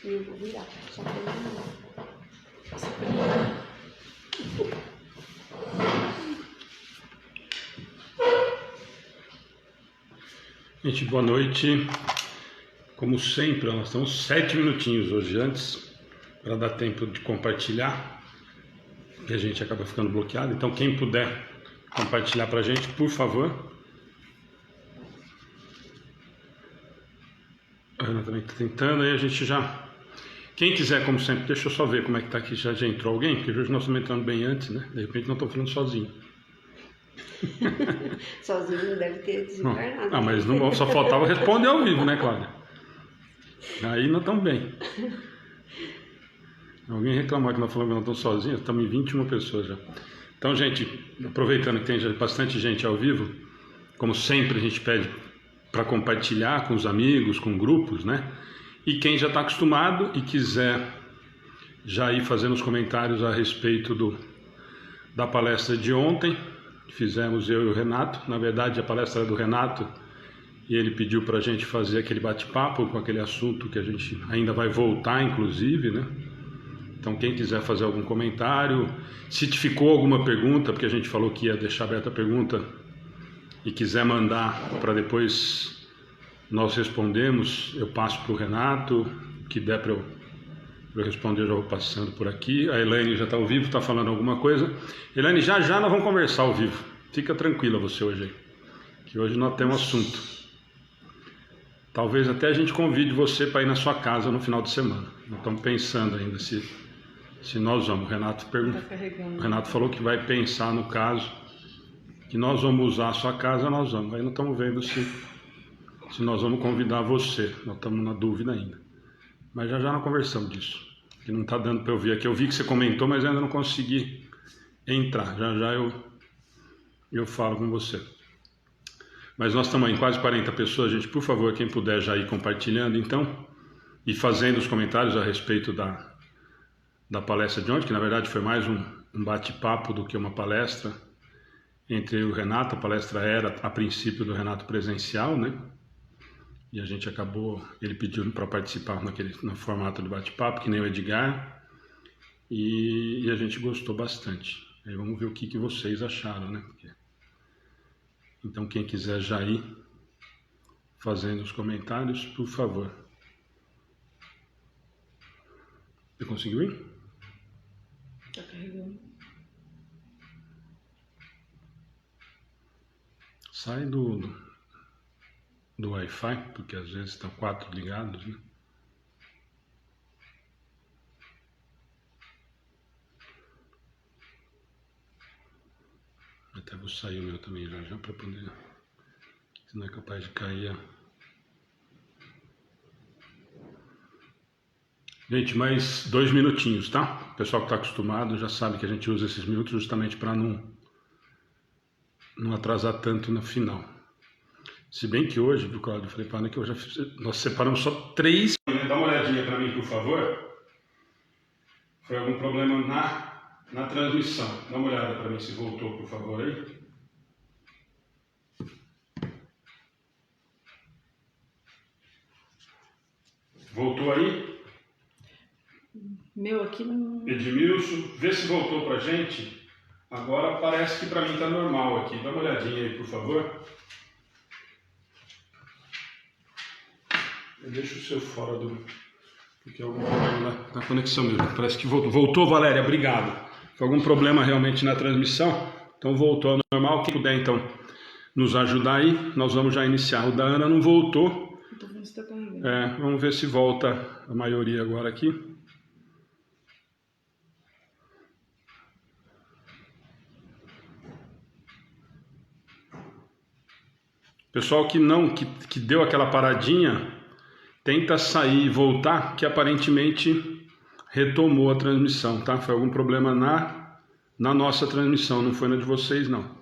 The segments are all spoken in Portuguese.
Eu vou virar. Só pra Gente, boa noite. Como sempre, nós estamos 7 minutinhos hoje antes, para dar tempo de compartilhar, que a gente acaba ficando bloqueado. Então, quem puder compartilhar para a gente, por favor. A Ana também está tentando, aí a gente já... Quem quiser, como sempre, deixa eu só ver como é que está aqui, já entrou alguém, porque hoje nós estamos entrando bem antes, né? De repente nós estamos falando sozinho. Sozinho deve ter desencarnado. Mas não, só faltava responder ao vivo, né, Cláudia? Aí nós estamos bem. Alguém reclamou que nós falamos que nós estamos sozinhos, estamos em 21 pessoas já. Então, gente, aproveitando que tem bastante gente ao vivo, como sempre a gente pede para compartilhar com os amigos, com grupos, né? E quem já está acostumado e quiser já ir fazendo os comentários a respeito da palestra de ontem, fizemos eu e o Renato. Na verdade, a palestra era do Renato e ele pediu para a gente fazer aquele bate-papo com aquele assunto que a gente ainda vai voltar, inclusive, né? Então, quem quiser fazer algum comentário, se ficou alguma pergunta, porque a gente falou que ia deixar aberta a pergunta, e quiser mandar para depois nós respondemos, eu passo para o Renato, o que der para eu responder, eu já vou passando por aqui. A Elaine já está ao vivo, está falando alguma coisa. Elaine, já nós vamos conversar ao vivo. Fica tranquila você hoje aí, que hoje nós temos assunto. Talvez até a gente convide você para ir na sua casa no final de semana. Nós estamos pensando ainda se nós vamos. O Renato falou que vai pensar no caso, que nós vamos usar a sua casa, nós vamos. Aí nós estamos vendo se nós vamos convidar você. Nós estamos na dúvida ainda. Mas já nós conversamos disso. Que não está dando para eu ver aqui. Eu vi que você comentou, mas ainda não consegui entrar. Já eu falo com você. Mas nós estamos em quase 40 pessoas, gente. Por favor, quem puder já ir compartilhando, então, e fazendo os comentários a respeito da palestra de ontem, que na verdade foi mais um bate-papo do que uma palestra entre eu e o Renato. A palestra era, a princípio, do Renato presencial, né? E a gente acabou, ele pediu para participar no formato de bate-papo, que nem o Edgar, e a gente gostou bastante. Aí vamos ver o que vocês acharam, né? Então, quem quiser já ir fazendo os comentários, por favor. Você conseguiu ir? Tá carregando. Sai do Wi-Fi, porque às vezes estão 4 ligados, né? Até vou sair o meu também já para poder, senão é capaz de cair. Gente, mais 2 minutinhos, tá? O pessoal que está acostumado já sabe que a gente usa esses minutos justamente para não atrasar tanto no final. Se bem que hoje, viu, Cláudio, eu falei para Ana que nós separamos só 3. Dá uma olhadinha para mim, por favor. Foi algum problema na transmissão. Dá uma olhada para mim se voltou, por favor, aí. Voltou aí? Meu aqui não... Edmilson, vê se voltou pra gente. Agora parece que para mim tá normal aqui. Dá uma olhadinha aí, por favor. Eu deixo o seu fora porque é algum problema na conexão mesmo. Parece que voltou. Voltou, Valéria, obrigado. Foi algum problema realmente na transmissão. Então voltou ao normal. Quem puder, então, nos ajudar aí, nós vamos já iniciar. O da Ana não voltou. Vamos ver se volta a maioria agora aqui. Pessoal que deu aquela paradinha, tenta sair e voltar, que aparentemente retomou a transmissão, tá? Foi algum problema na nossa transmissão, não foi na de vocês, não.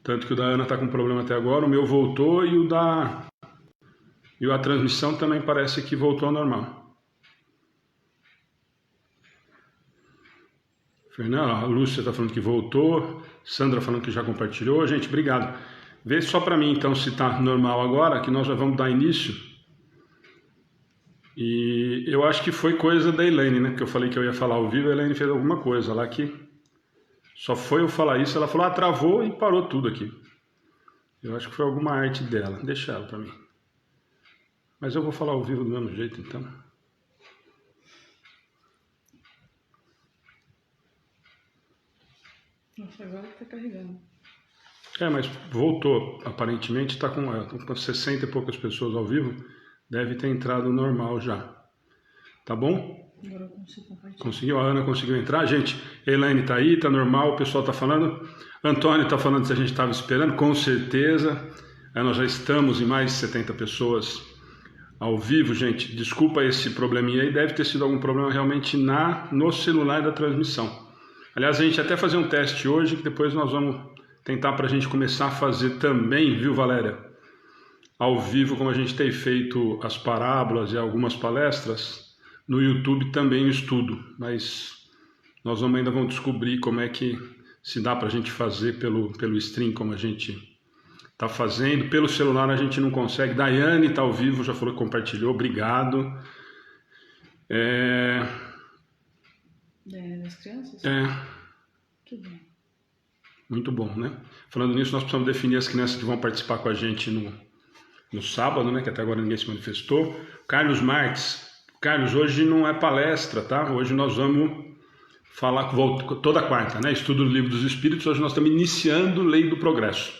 Tanto que o da Ana está com problema até agora, o meu voltou e a transmissão também parece que voltou ao normal. Fernanda, a Lúcia está falando que voltou, Sandra falando que já compartilhou. Gente, obrigado. Vê só para mim então se está normal agora, que nós já vamos dar início. E eu acho que foi coisa da Elaine, né? Porque eu falei que eu ia falar ao vivo, a Elaine fez alguma coisa lá que só foi eu falar isso, ela falou, travou e parou tudo aqui. Eu acho que foi alguma arte dela, deixa ela pra mim. Mas eu vou falar ao vivo do mesmo jeito, então. Nossa, agora tá carregando. Mas voltou, aparentemente está com 60 e poucas pessoas ao vivo, deve ter entrado normal já. Tá bom? Agora eu consigo compartilhar. Conseguiu? A Ana conseguiu entrar? Gente, Elaine tá aí, tá normal, o pessoal tá falando. Antônio tá falando se a gente estava esperando, com certeza. Nós já estamos em mais de 70 pessoas ao vivo, gente. Desculpa esse probleminha aí, deve ter sido algum problema realmente no celular da transmissão. Aliás, a gente até fazer um teste hoje, que depois nós vamos tentar para a gente começar a fazer também, viu, Valéria? Ao vivo, como a gente tem feito as parábolas e algumas palestras, no YouTube também o estudo, mas nós ainda vamos descobrir como é que se dá para a gente fazer pelo stream, como a gente está fazendo. Pelo celular a gente não consegue. Daiane está ao vivo, já falou que compartilhou, obrigado. Das crianças? Que bom. Muito bom, né? Falando nisso, nós precisamos definir as crianças que vão participar com a gente no sábado, né? Que até agora ninguém se manifestou. Carlos Marques. Carlos, hoje não é palestra, tá? Hoje nós vamos falar toda quarta, né? Estudo do Livro dos Espíritos. Hoje nós estamos iniciando Lei do Progresso.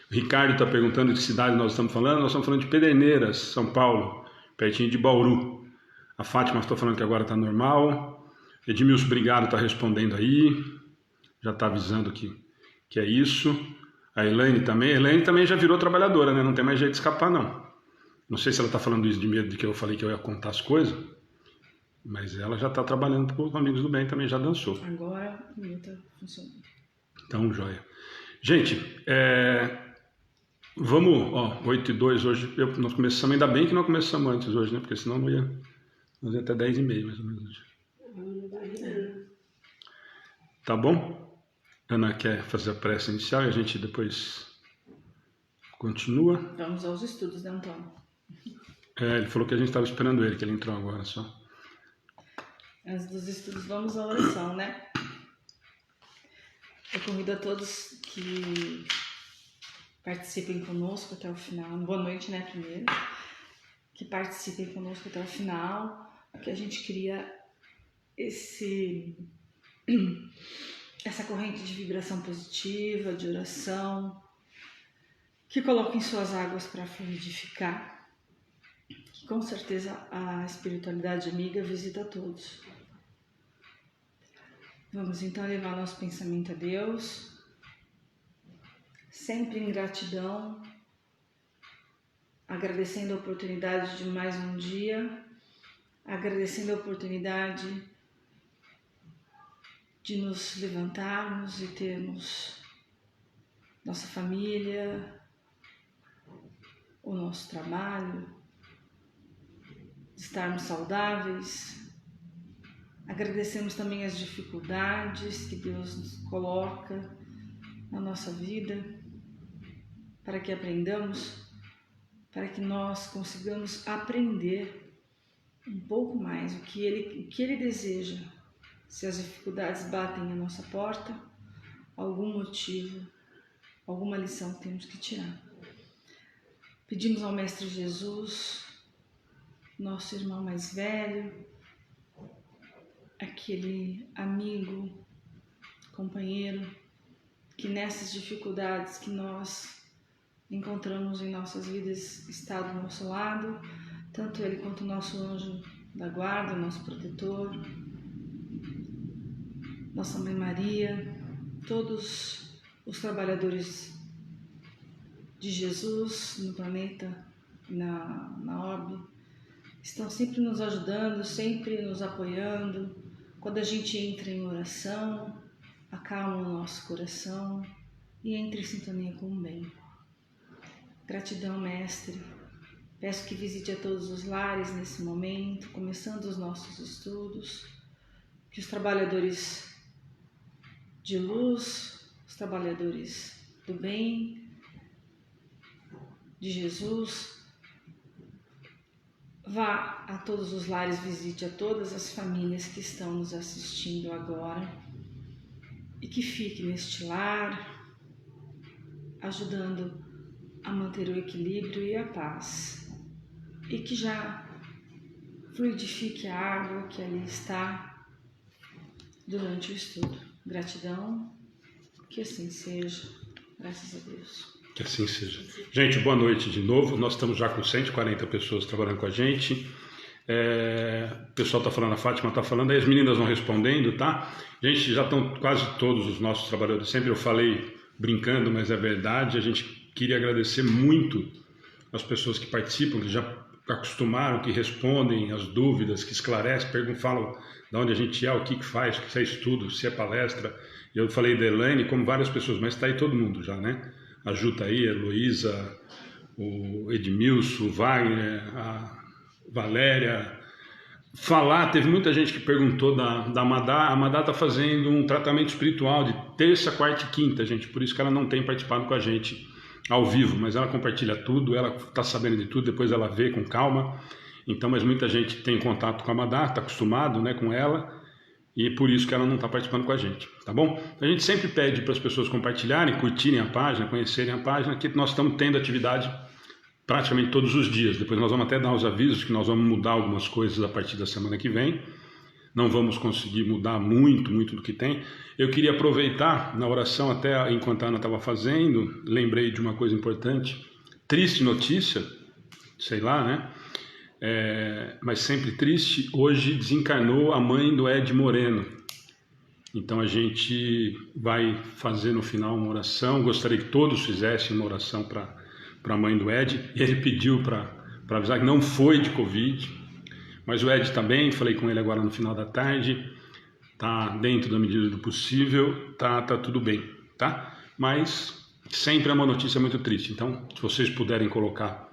O Ricardo está perguntando de que cidade nós estamos falando. Nós estamos falando de Pederneiras, São Paulo, pertinho de Bauru. A Fátima está falando que agora está normal. Edmilson Brigado está respondendo aí. Já está avisando que é isso. A Elaine também já virou trabalhadora, né? Não tem mais jeito de escapar, não. Não sei se ela está falando isso de medo de que eu falei que eu ia contar as coisas, mas ela já está trabalhando com os Amigos do Bem, também já dançou. Agora o meu está funcionando. Então, joia. Gente, vamos, 8h02 hoje, nós começamos, ainda bem que não começamos antes hoje, né? Porque senão nós ia até 10h30 mais ou menos hoje. Tá bom? Ana quer fazer a prece inicial e a gente depois continua. Vamos aos estudos, né, Antônio? Ele falou que a gente estava esperando ele, que ele entrou agora só. Antes dos estudos, vamos à oração, né? Eu convido a todos que participem conosco até o final. Boa noite, né, primeiro. Que participem conosco até o final, que a gente cria essa corrente de vibração positiva, de oração, que coloquem suas águas para fluidificar, que com certeza a espiritualidade amiga visita a todos. Vamos então levar nosso pensamento a Deus, sempre em gratidão, agradecendo a oportunidade de mais um dia, agradecendo a oportunidade de nos levantarmos e termos nossa família, o nosso trabalho, de estarmos saudáveis. Agradecemos também as dificuldades que Deus nos coloca na nossa vida, para que aprendamos, para que nós consigamos aprender um pouco mais o que Ele deseja. Se as dificuldades batem à nossa porta, algum motivo, alguma lição temos que tirar. Pedimos ao Mestre Jesus, nosso irmão mais velho, aquele amigo, companheiro, que nessas dificuldades que nós encontramos em nossas vidas está do nosso lado, tanto ele quanto o nosso anjo da guarda, nosso protetor, nossa Mãe Maria, todos os trabalhadores de Jesus no planeta, na orbe, estão sempre nos ajudando, sempre nos apoiando. Quando a gente entra em oração, acalma o nosso coração e entra em sintonia com o bem. Gratidão, Mestre. Peço que visite a todos os lares nesse momento, começando os nossos estudos, que os trabalhadores de luz, os trabalhadores do bem, de Jesus, vá a todos os lares, visite a todas as famílias que estão nos assistindo agora e que fique neste lar, ajudando a manter o equilíbrio e a paz, e que já fluidifique a água que ali está durante o estudo. Gratidão, que assim seja, graças a Deus. Que assim seja. Gente, boa noite de novo. Nós estamos já com 140 pessoas trabalhando com a gente. O pessoal está falando, a Fátima está falando, aí as meninas vão respondendo, tá? Gente, já estão quase todos os nossos trabalhadores. Sempre eu falei brincando, mas é verdade. A gente queria agradecer muito as pessoas que participam, que já acostumaram, que respondem as dúvidas, que esclarecem, perguntam, falam de onde a gente é, o que faz, se é estudo, se é palestra. Eu falei da Elaine, como várias pessoas, mas está aí todo mundo já, né? A Ju está aí, a Heloísa, o Edmilson, o Wagner, a Valéria. Teve muita gente que perguntou da Madá. A Madá está fazendo um tratamento espiritual de terça, quarta e quinta, gente. Por isso que ela não tem participado com a gente ao vivo, mas ela compartilha tudo, ela está sabendo de tudo, depois ela vê com calma. Então, mas muita gente tem contato com a Madá, está acostumado, né, com ela, e por isso que ela não está participando com a gente, tá bom? A gente sempre pede para as pessoas compartilharem, curtirem a página, conhecerem a página, que nós estamos tendo atividade praticamente todos os dias. Depois nós vamos até dar os avisos que nós vamos mudar algumas coisas a partir da semana que vem. Não vamos conseguir mudar muito do que tem. Eu queria aproveitar na oração, até enquanto a Ana estava fazendo, lembrei de uma coisa importante. Triste notícia, sei lá, né? Mas sempre triste. Hoje desencarnou a mãe do Ed Moreno. Então a gente vai fazer no final uma oração. Gostaria que todos fizessem uma oração para a mãe do Ed. E ele pediu para avisar que não foi de Covid. Mas o Ed está bem, falei com ele agora no final da tarde, está dentro da medida do possível, tá tudo bem, tá? Mas sempre é uma notícia muito triste, então se vocês puderem colocar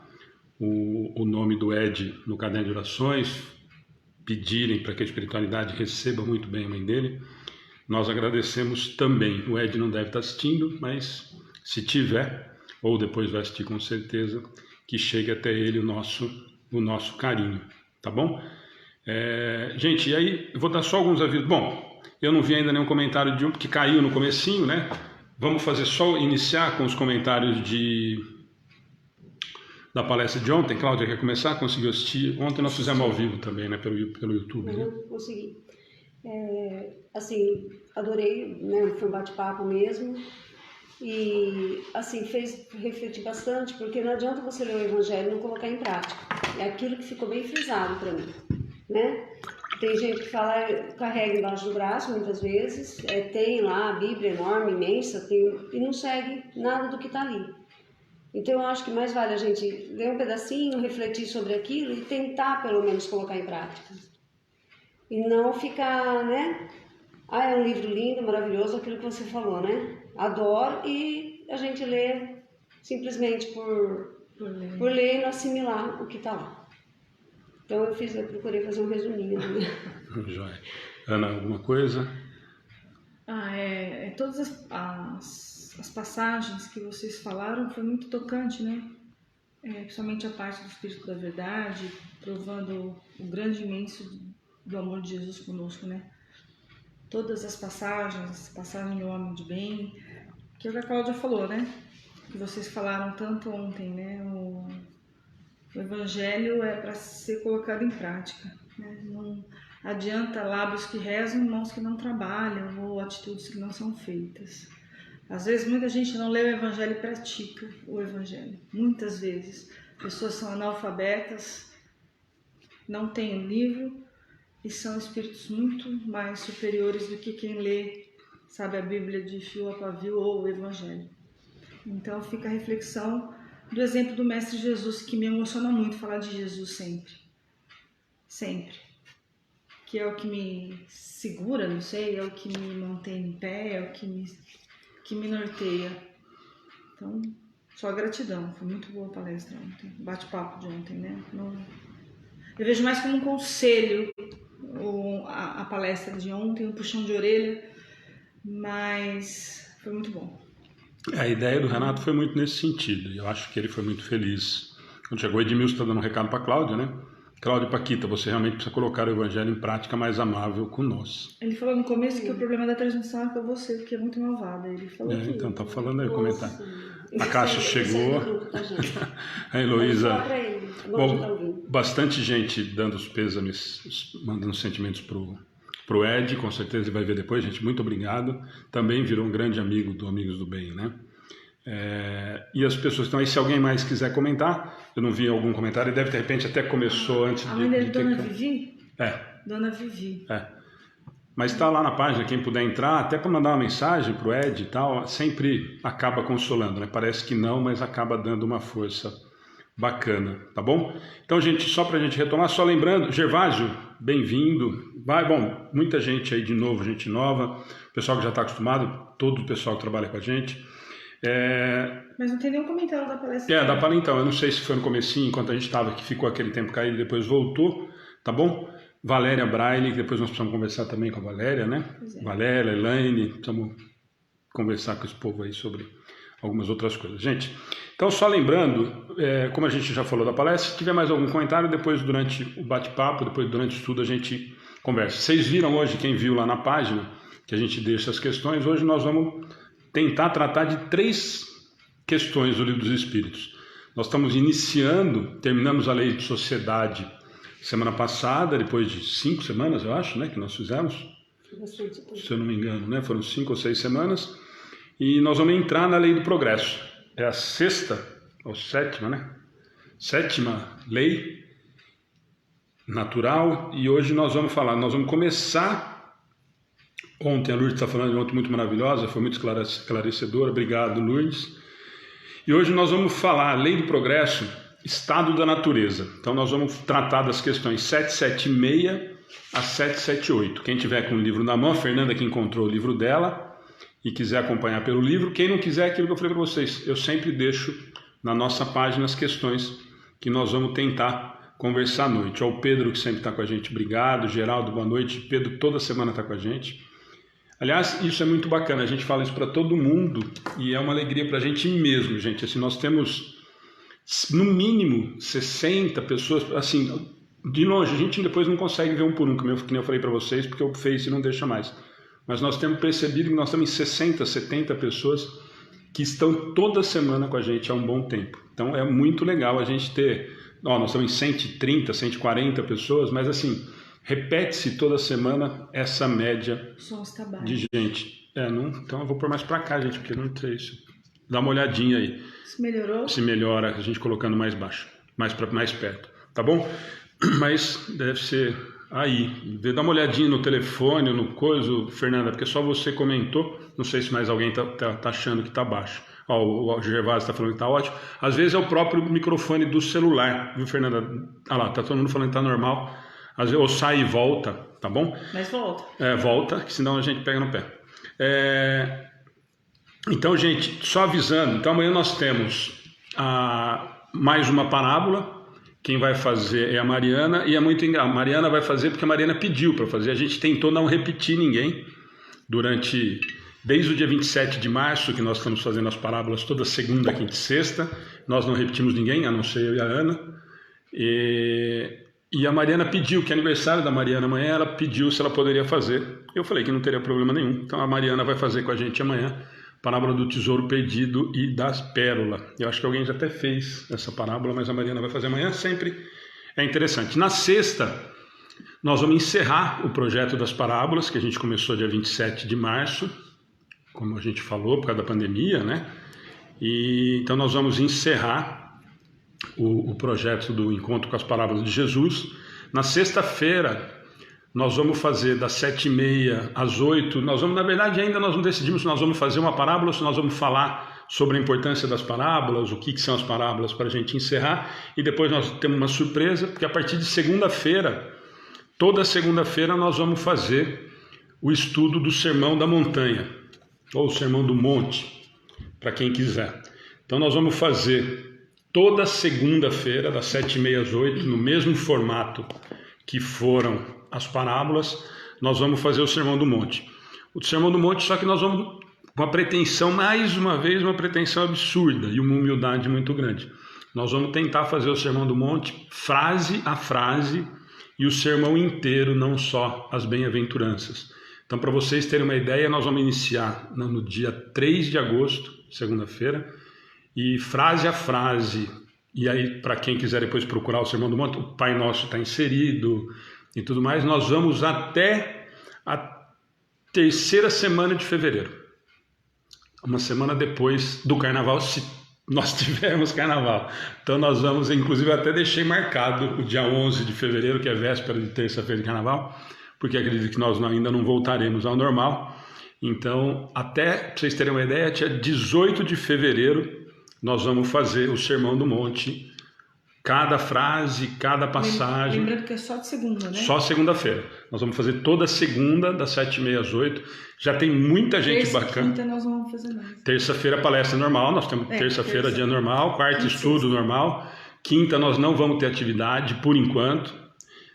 o nome do Ed no caderno de orações, pedirem para que a espiritualidade receba muito bem a mãe dele, nós agradecemos também. O Ed não deve estar assistindo, mas se tiver, ou depois vai assistir com certeza, que chegue até ele o nosso carinho. Tá bom? Gente, e aí eu vou dar só alguns avisos. Bom, eu não vi ainda nenhum comentário de um, porque caiu no comecinho, né? Vamos fazer só iniciar com os comentários da palestra de ontem. Cláudia, quer começar? Conseguiu assistir? Ontem nós fizemos ao vivo também, né? Pelo YouTube. Né? Consegui. Assim, adorei, né? Foi um bate-papo mesmo. E, assim, fez refletir bastante, porque não adianta você ler o Evangelho e não colocar em prática. É aquilo que ficou bem frisado para mim, né? Tem gente que fala, carrega embaixo do braço muitas vezes, tem lá a Bíblia enorme, imensa, e não segue nada do que está ali. Então eu acho que mais vale a gente ler um pedacinho, refletir sobre aquilo e tentar pelo menos colocar em prática. E não ficar, né? É um livro lindo, maravilhoso, aquilo que você falou, né? Adoro, e a gente lê simplesmente por ler e não assimilar o que está lá. Então eu procurei fazer um resuminho. Joia. Ana, alguma coisa? Todas as passagens que vocês falaram foi muito tocante, né? Principalmente a parte do Espírito da Verdade, provando o grande imenso do amor de Jesus conosco, né? Todas as passagens, passagem do homem de bem, que é o que a Cláudia falou, né? Que vocês falaram tanto ontem, né? O Evangelho é para ser colocado em prática, né? Não adianta lábios que rezam e mãos que não trabalham, ou atitudes que não são feitas. Às vezes muita gente não lê o Evangelho e pratica o Evangelho. Muitas vezes pessoas são analfabetas, não têm o livro, e são espíritos muito mais superiores do que quem lê, sabe, a Bíblia de fio a pavio ou o Evangelho. Então fica a reflexão do exemplo do Mestre Jesus, que me emociona muito falar de Jesus sempre. Sempre. Que é o que me segura, não sei, é o que me mantém em pé, é o que me norteia. Então, só gratidão. Foi muito boa a palestra ontem, o bate-papo de ontem, né? Eu vejo mais como um conselho a palestra de ontem, um puxão de orelha, mas foi muito bom. A ideia do Renato foi muito nesse sentido, e eu acho que ele foi muito feliz. Quando chegou, o Edmilson está dando um recado para a Cláudia, né? Cláudio Paquita, você realmente precisa colocar o evangelho em prática mais amável com nós. Ele falou no começo que o problema da transmissão é com você, porque é muito malvada. Ele falou então tá falando aí o comentário. A Cássia chegou. A Heloísa. Bom, bastante gente dando os pêsames, mandando sentimentos pro Ed, com certeza ele vai ver depois, gente. Muito obrigado. Também virou um grande amigo do Amigos do Bem, né? E as pessoas que estão aí, se alguém mais quiser comentar, eu não vi algum comentário, deve de repente até começou antes de... A mãe dele, Dona Vivi? Dona Vivi. Mas está lá na página, quem puder entrar, até para mandar uma mensagem para o Ed e tal, sempre acaba consolando, né? Parece que não, mas acaba dando uma força bacana, tá bom? Então, gente, só para a gente retomar, só lembrando, Gervásio, bem-vindo. Bom, muita gente aí de novo, gente nova, pessoal que já está acostumado, todo o pessoal que trabalha com a gente. Mas não tem nenhum comentário da palestra. Da palestra, então, eu não sei se foi no comecinho, enquanto a gente estava, que ficou aquele tempo caído e depois voltou, tá bom? Valéria Braille, que depois nós precisamos conversar também com a Valéria, né? Valéria, Elaine, precisamos conversar com esse povo aí sobre algumas outras coisas. Gente, então só lembrando, como a gente já falou da palestra, se tiver mais algum comentário, depois durante o bate-papo, depois durante o estudo a gente conversa. Vocês viram hoje, quem viu lá na página, que a gente deixa as questões, hoje nós vamos tentar tratar de 3 questões do Livro dos Espíritos. Nós estamos terminamos a Lei de Sociedade semana passada, depois de 5 semanas, eu acho, né, que nós fizemos, se eu não me engano, né, foram 5 ou 6 semanas, e nós vamos entrar na Lei do Progresso. É a 6ª, ou 7ª, né? 7ª lei natural, e hoje nós vamos começar. Ontem a Lourdes está falando de ontem muito maravilhosa, foi muito esclarecedora, obrigado, Lourdes. E hoje nós vamos falar a Lei do Progresso, Estado da Natureza. Então nós vamos tratar das questões 776 a 778. Quem tiver com o livro na mão, a Fernanda que encontrou o livro dela e quiser acompanhar pelo livro. Quem não quiser, aquilo que eu falei para vocês, eu sempre deixo na nossa página as questões que nós vamos tentar conversar à noite. O Pedro que sempre está com a gente, obrigado. Geraldo, boa noite. Pedro toda semana está com a gente. Aliás, isso é muito bacana, a gente fala isso para todo mundo e é uma alegria para a gente mesmo, gente. Assim, nós temos no mínimo 60 pessoas, assim, de longe, a gente depois não consegue ver um por um, que nem eu falei para vocês, porque o Face não deixa mais. Mas nós temos percebido que nós temos 60, 70 pessoas que estão toda semana com a gente há um bom tempo. Então é muito legal a gente ter, nós estamos em 130, 140 pessoas, mas assim, repete-se toda semana essa média de gente. Então eu vou pôr mais para cá, gente, porque não sei isso. Dá uma olhadinha aí. Se melhorou? Se melhora, a gente colocando mais baixo, mais perto, tá bom? Mas deve ser aí. Dá uma olhadinha no telefone, no coisa, Fernanda, porque só você comentou. Não sei se mais alguém tá achando que tá baixo. O Gervásio está falando que tá ótimo. Às vezes é o próprio microfone do celular, viu, Fernanda? Ah lá, tá todo mundo falando que tá normal. Às vezes, ou sai e volta, tá bom? Mas volta. Volta, que senão a gente pega no pé. Então, gente, só avisando, então amanhã nós temos mais uma parábola, quem vai fazer é a Mariana, e é muito engraçado, a Mariana vai fazer porque a Mariana pediu para fazer, a gente tentou não repetir ninguém, desde o dia 27 de março, que nós estamos fazendo as parábolas toda segunda, quinta e sexta, nós não repetimos ninguém, a não ser eu e a Ana, e a Mariana pediu, que é aniversário da Mariana amanhã, ela pediu se ela poderia fazer, eu falei que não teria problema nenhum, então a Mariana vai fazer com a gente amanhã, parábola do tesouro perdido e das pérolas. Eu acho que alguém já até fez essa parábola, mas a Mariana vai fazer amanhã, sempre é interessante. Na sexta, nós vamos encerrar o projeto das parábolas, que a gente começou dia 27 de março, como a gente falou, por causa da pandemia, né? Então nós vamos encerrar o projeto do Encontro com as Parábolas de Jesus. Na sexta-feira, nós vamos fazer das 7h30 às 8h. Na verdade, ainda nós não decidimos se nós vamos fazer uma parábola ou se nós vamos falar sobre a importância das parábolas, o que são as parábolas para a gente encerrar. E depois nós temos uma surpresa, porque a partir de segunda-feira, toda segunda-feira, nós vamos fazer o estudo do Sermão da Montanha, ou o Sermão do Monte, para quem quiser. Então nós vamos fazer toda segunda-feira, das 7h30 às 8h, no mesmo formato que foram as parábolas, nós vamos fazer o Sermão do Monte. O Sermão do Monte, só que nós vamos com uma pretensão, mais uma vez, uma pretensão absurda e uma humildade muito grande. nós vamos tentar fazer o Sermão do Monte frase a frase e o sermão inteiro, não só as bem-aventuranças. Então, para vocês terem uma ideia, nós vamos iniciar no dia 3 de agosto, segunda-feira, e frase a frase, e aí para quem quiser depois procurar o Sermão do Monte, o Pai Nosso está inserido e tudo mais, nós vamos até a terceira semana de fevereiro, uma semana depois do Carnaval, se nós tivermos Carnaval. Então nós vamos, inclusive até deixei marcado o dia 11 de fevereiro, que é véspera de terça-feira de Carnaval, porque acredito que nós ainda não voltaremos ao normal. Então, até para vocês terem uma ideia, dia 18 de fevereiro nós vamos fazer o Sermão do Monte, cada frase, cada passagem. Lembrando que é só de segunda, né? Só segunda-feira. Nós vamos fazer toda segunda, das 7h30 às 8h. Já tem muita gente bacana. Quinta nós vamos fazer mais. Terça-feira palestra normal, nós temos terça-feira dia normal, quarta estudo normal, quinta nós não vamos ter atividade por enquanto.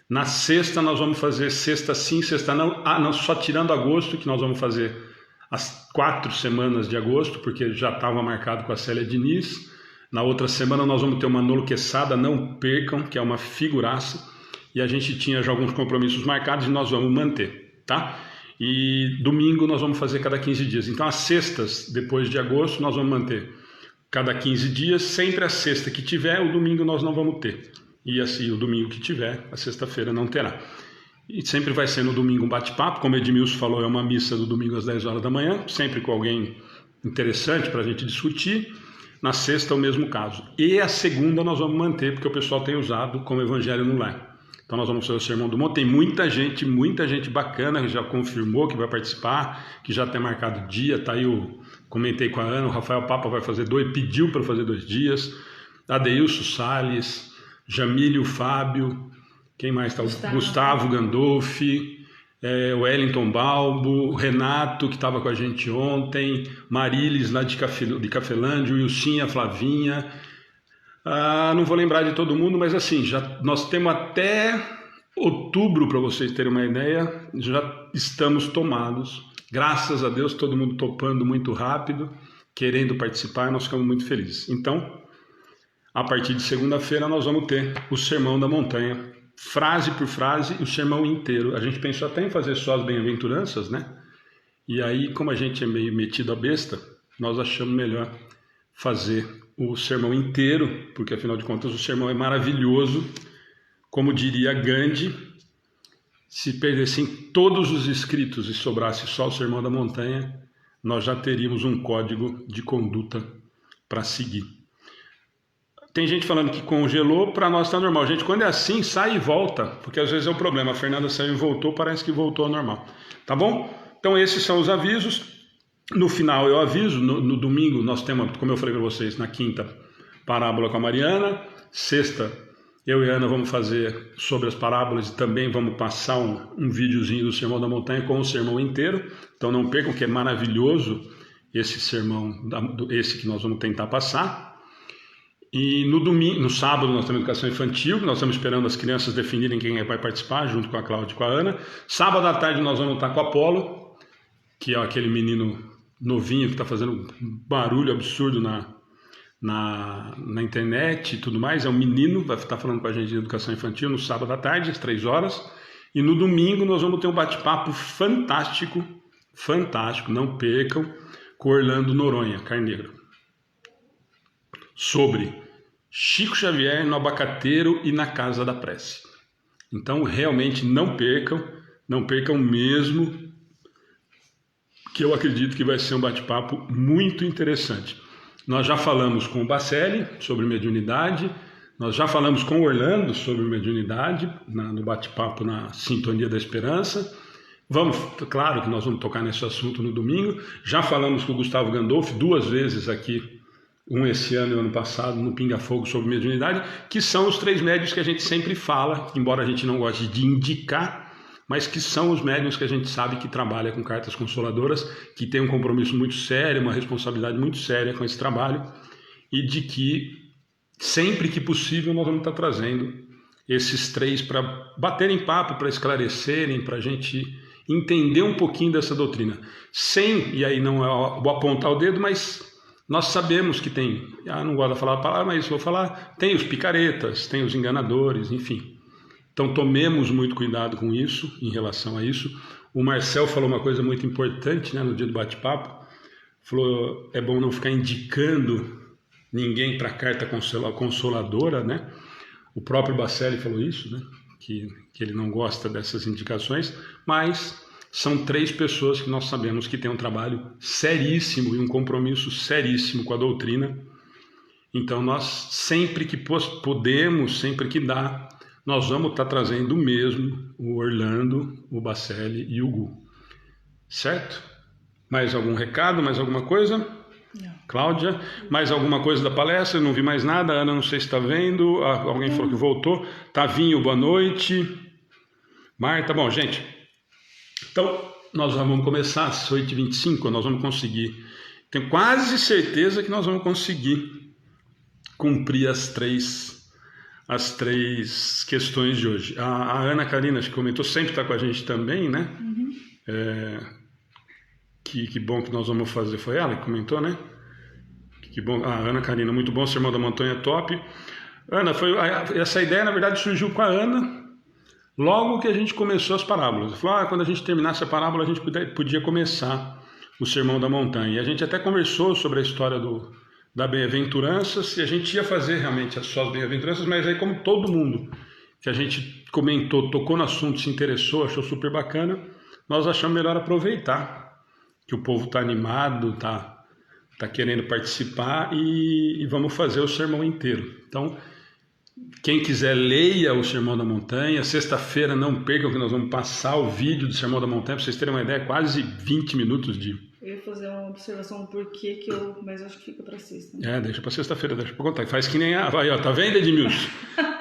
Na sexta nós vamos fazer sexta sim, sexta não. Não, só tirando agosto, que nós vamos fazer as 4 semanas de agosto, porque já estava marcado com a Célia Diniz. Na outra semana nós vamos ter o Manolo Quesada, não percam, que é uma figuraça. E a gente tinha já alguns compromissos marcados e nós vamos manter, tá? E domingo nós vamos fazer cada 15 dias. Então as sextas, depois de agosto, nós vamos manter cada 15 dias. Sempre a sexta que tiver, o domingo nós não vamos ter. E assim, o domingo que tiver, a sexta-feira não terá. E sempre vai ser no domingo um bate-papo. Como o Edmilson falou, é uma missa do domingo às 10 horas da manhã, sempre com alguém interessante para a gente discutir. Na sexta, o mesmo caso. E a segunda nós vamos manter, porque o pessoal tem usado como Evangelho no Lar. Então nós vamos fazer o Sermão do Monte. Tem muita gente bacana que já confirmou que vai participar, que já tem marcado dia. Tá aí, comentei com a Ana, o Rafael Papa vai fazer 2, pediu para fazer 2 dias. Adeilson Salles, Jamílio Fábio, quem mais está? Gustavo Gandolfi, o Wellington Balbo, Renato, que estava com a gente ontem, Marilis, lá de Cafelândia, o Ilcinha, Flavinha. Não vou lembrar de todo mundo, mas assim, nós temos até outubro, para vocês terem uma ideia, já estamos tomados. Graças a Deus, todo mundo topando muito rápido, querendo participar, nós ficamos muito felizes. Então, a partir de segunda-feira, nós vamos ter o Sermão da Montanha, frase por frase, o sermão inteiro. A gente pensou até em fazer só as bem-aventuranças, né? E aí, como a gente é meio metido a besta, nós achamos melhor fazer o sermão inteiro, porque afinal de contas o sermão é maravilhoso. Como diria Gandhi, se perdessem todos os escritos e sobrasse só o Sermão da Montanha, nós já teríamos um código de conduta para seguir. Tem gente falando que congelou, para nós está normal. Gente, quando é assim, sai e volta, porque às vezes é o problema. A Fernanda saiu e voltou, parece que voltou ao normal. Tá bom? Então esses são os avisos. No final eu aviso, no domingo nós temos, como eu falei para vocês, na quinta, parábola com a Mariana. Sexta, eu e a Ana vamos fazer sobre as parábolas e também vamos passar um videozinho do Sermão da Montanha com o sermão inteiro. Então não percam, que é maravilhoso esse sermão, esse que nós vamos tentar passar. E no sábado nós temos educação infantil, nós estamos esperando as crianças definirem quem vai participar, junto com a Cláudia e com a Ana. Sábado à tarde nós vamos estar com o Apolo, que é aquele menino novinho que está fazendo um barulho absurdo na internet e tudo mais. É um menino, vai estar falando com a gente de educação infantil no sábado à tarde, às 3 horas. E no domingo nós vamos ter um bate-papo fantástico, não percam, com Orlando Noronha, Carneiro, sobre Chico Xavier no Abacateiro e na Casa da Prece. Então realmente não percam mesmo, que eu acredito que vai ser um bate-papo muito interessante. Nós já falamos com o Bacelli sobre mediunidade, nós já falamos com o Orlando sobre mediunidade, no bate-papo na Sintonia da Esperança. Claro que nós vamos tocar nesse assunto no domingo. Já falamos com o Gustavo Gandolfi 2 vezes aqui, um esse ano e ano passado, no Pinga Fogo, sobre mediunidade, que são os 3 médiuns que a gente sempre fala, embora a gente não goste de indicar, mas que são os médiuns que a gente sabe que trabalha com cartas consoladoras, que tem um compromisso muito sério, uma responsabilidade muito séria com esse trabalho, e de que sempre que possível nós vamos estar trazendo esses 3 para baterem papo, para esclarecerem, para a gente entender um pouquinho dessa doutrina. Sem, e aí não é o apontar o dedo, mas Nós sabemos que tem, não gosto de falar a palavra, mas vou falar, tem os picaretas, tem os enganadores, enfim. Então tomemos muito cuidado com isso, em relação a isso. O Marcel falou uma coisa muito importante, né, no dia do bate-papo, falou, é bom não ficar indicando ninguém para a carta consoladora, né? O próprio Bacelli falou isso, né? Que ele não gosta dessas indicações, mas são 3 pessoas que nós sabemos que têm um trabalho seríssimo e um compromisso seríssimo com a doutrina. Então nós, sempre que podemos, sempre que dá, nós vamos estar trazendo mesmo o Orlando, o Bacelli e o Gu. Certo? Mais algum recado, mais alguma coisa? Não. Cláudia, mais alguma coisa da palestra? Eu não vi mais nada. Ana, não sei se está vendo. Alguém falou que voltou. Tavinho, boa noite. Marta, bom, gente. Então, nós vamos começar às 8h25. Nós vamos conseguir. Tenho quase certeza que nós vamos conseguir cumprir as três questões de hoje. A Ana Karina, acho que comentou, sempre está com a gente também, né? Uhum. Que bom que nós vamos fazer. Foi ela que comentou, né? Que bom. Ana Karina, muito bom, Sermão da Montanha, top. Ana, essa ideia, na verdade, surgiu com a Ana logo que a gente começou as parábolas. Falou, quando a gente terminasse a parábola, a gente podia começar o Sermão da Montanha. E a gente até conversou sobre a história da bem-aventurança, se a gente ia fazer realmente só as bem-aventuranças, mas aí como todo mundo que a gente comentou, tocou no assunto, se interessou, achou super bacana, nós achamos melhor aproveitar que o povo está animado, está querendo participar e vamos fazer o sermão inteiro. Então, quem quiser, leia o Sermão da Montanha. Sexta-feira, não percam que nós vamos passar o vídeo do Sermão da Montanha, para vocês terem uma ideia, quase 20 minutos de... Eu ia fazer uma observação do porquê mas acho que fica para sexta. Deixa para sexta-feira, deixa para contar. Faz que nem vai, ó, tá vendo, Edmilson?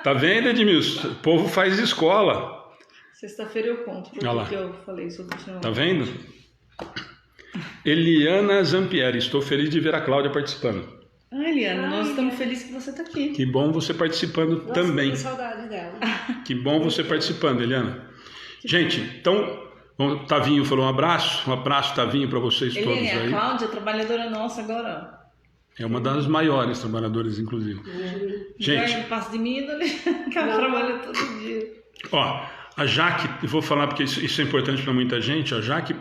Tá vendo, Edmilson? O povo faz escola. Sexta-feira eu conto porque que eu falei sobre o Sermão. Tá vendo? Eliana Zampieri, estou feliz de ver a Cláudia participando. Eliana, nós estamos felizes que você está aqui. Que bom você participando também. Com saudade dela. Que bom você participando, Eliana. Gente, então, Tavinho falou um abraço, Tavinho, para vocês todos aí. A Cláudia, trabalhadora nossa agora. É uma das maiores trabalhadoras, inclusive. Gente, não passa de mim, que ela trabalha todo dia. Ó, a Jaque, eu vou falar porque isso é importante para muita gente, a Jaque...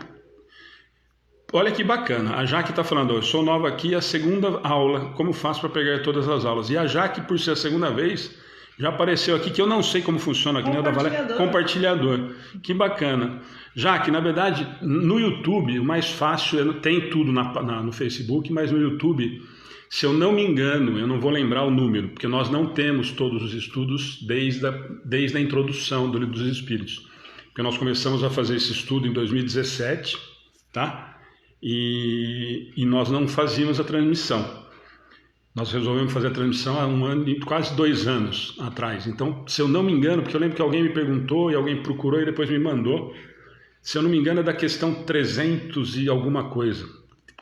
Olha que bacana, a Jaque está falando, eu sou nova aqui, a segunda aula, como faço para pegar todas as aulas? E a Jaque, por ser a segunda vez, já apareceu aqui, que eu não sei como funciona aqui, né, da Valéria? Compartilhador. Que bacana. Jaque, na verdade, no YouTube, o mais fácil, tem tudo no Facebook, mas no YouTube, se eu não me engano, eu não vou lembrar o número, porque nós não temos todos os estudos desde a introdução do Livro dos Espíritos. Porque nós começamos a fazer esse estudo em 2017, tá? E nós não fazíamos a transmissão. Nós resolvemos fazer a transmissão há 1 ano, quase 2 anos atrás. Então, se eu não me engano, porque eu lembro que alguém me perguntou e alguém procurou e depois me mandou, se eu não me engano é da questão 300 e alguma coisa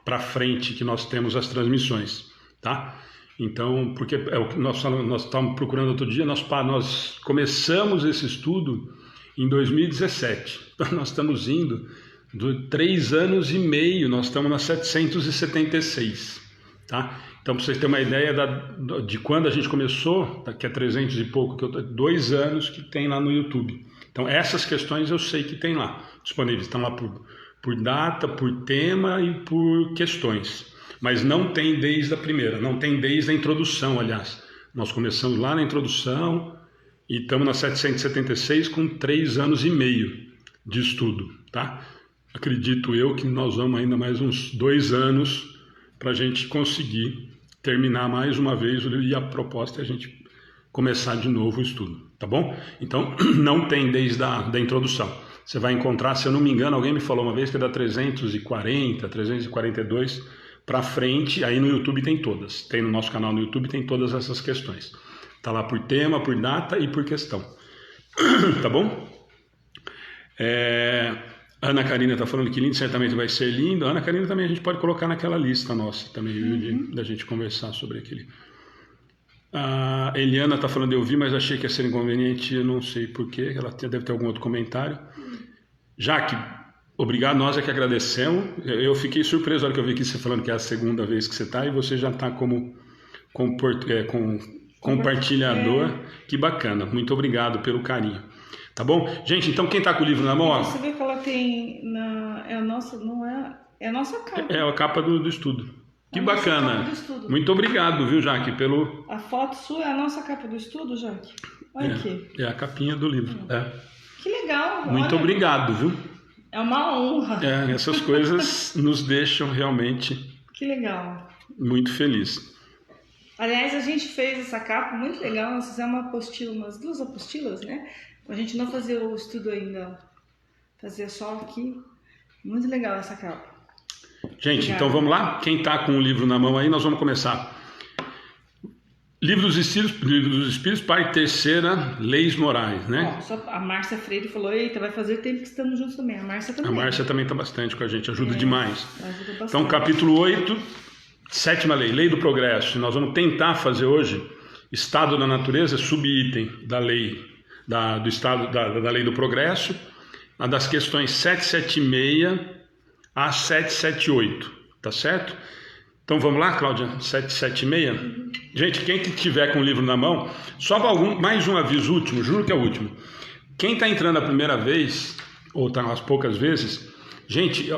para frente que nós temos as transmissões, tá? Então, porque é o que nós estávamos procurando outro dia, nós começamos esse estudo em 2017. Então, nós estamos indo... de 3 anos e meio, nós estamos na 776, tá? Então, para vocês terem uma ideia de quando a gente começou, daqui a 300 e pouco, 2 anos que tem lá no YouTube. Então, essas questões eu sei que tem lá, disponíveis, estão lá por data, por tema e por questões. Mas não tem desde a primeira, não tem desde a introdução, aliás. Nós começamos lá na introdução e estamos na 776 com 3 anos e meio de estudo, tá? Acredito eu que nós vamos ainda mais uns 2 anos para a gente conseguir terminar mais uma vez e a proposta é a gente começar de novo o estudo, tá bom? Então, não tem desde a introdução. Você vai encontrar, se eu não me engano, alguém me falou uma vez que é da 340, 342 para frente, aí no YouTube tem todas. Tem no nosso canal no YouTube, tem todas essas questões. Tá lá por tema, por data e por questão. Tá bom? Ana Karina está falando que lindo, certamente vai ser lindo. A Ana Karina também a gente pode colocar naquela lista nossa também, da gente conversar sobre aquele. A Eliana está falando, eu vi, mas achei que ia ser inconveniente, eu não sei porquê, ela deve ter algum outro comentário. Jaque, Obrigado, nós é que agradecemos. Eu fiquei surpreso na hora que eu vi aqui você falando que é a segunda vez que você está e você já está como compartilhador. Que bacana, muito obrigado pelo carinho. Tá bom? Gente, então quem está com o livro na mão... Ó, você vê que ela tem... É a nossa capa. É a capa do estudo. Que bacana. Muito obrigado, viu, Jaque, pelo... A foto sua é a nossa capa do estudo, Jaque? Olha aqui. É a capinha do livro. Que legal. Muito obrigado, viu? É uma honra. Essas coisas nos deixam realmente... Que legal. Muito felizes. Aliás, a gente fez essa capa muito legal. Nós fizemos uma apostila, umas 2 apostilas, né? A gente não fazia o estudo ainda. Fazia só aqui. Muito legal essa capa. Gente, Obrigada. Então vamos lá? Quem está com o livro na mão aí, nós vamos começar. Livro dos Espíritos, parte 3ª, Leis Morais, né? Ó, só a Márcia Freire falou, eita, vai fazer tempo que estamos juntos também. A Márcia também. A Márcia também está bastante com a gente, ajuda demais. Ajuda bastante. Então, capítulo 8, 7ª lei, Lei do Progresso. Nós vamos tentar fazer hoje Estado da Natureza, subitem da lei, do Estado da Lei do Progresso, das questões 776 a 778, tá certo? Então vamos lá, Cláudia, 776. Gente, quem tiver com o livro na mão, só mais um aviso último, juro que é o último. Quem está entrando a primeira vez, ou está umas poucas vezes, gente,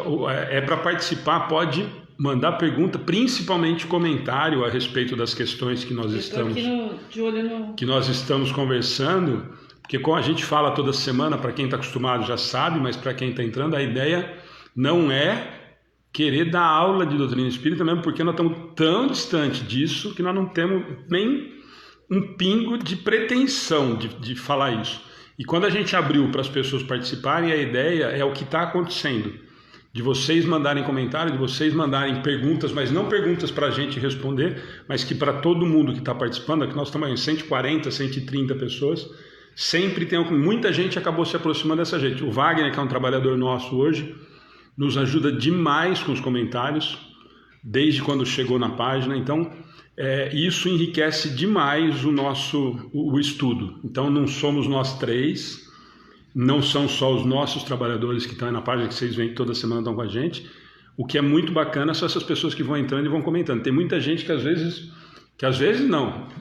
para participar, pode mandar pergunta, principalmente comentário a respeito das questões que nós estamos conversando, porque como a gente fala toda semana, para quem está acostumado já sabe, mas para quem está entrando, a ideia não é querer dar aula de doutrina espírita, mesmo porque nós estamos tão distante disso que nós não temos nem um pingo de pretensão de falar isso. E quando a gente abriu para as pessoas participarem, a ideia é o que está acontecendo, de vocês mandarem comentários, de vocês mandarem perguntas, mas não perguntas para a gente responder, mas que para todo mundo que está participando, aqui nós estamos em 140, 130 pessoas, sempre tem muita gente acabou se aproximando dessa gente. O Wagner, que é um trabalhador nosso hoje, nos ajuda demais com os comentários, desde quando chegou na página. Então, isso enriquece demais o estudo. Então, não somos nós 3, não são só os nossos trabalhadores que estão aí na página, que vocês veem que toda semana estão com a gente. O que é muito bacana são essas pessoas que vão entrando e vão comentando. Tem muita gente que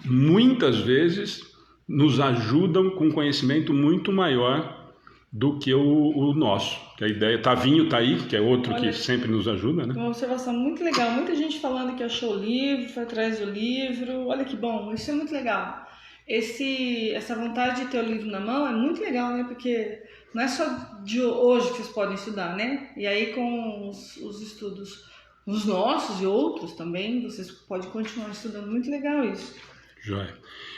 muitas vezes nos ajudam com conhecimento muito maior do que o nosso. Que a ideia, Tavinho está aí, que é outro que sempre nos ajuda, né? Uma observação muito legal, muita gente falando que achou o livro, foi atrás do livro, olha que bom, isso é muito legal. Essa vontade de ter o livro na mão é muito legal, né? Porque não é só de hoje que vocês podem estudar, né? E aí com os estudos, os nossos e outros também, vocês podem continuar estudando, muito legal isso. Joia.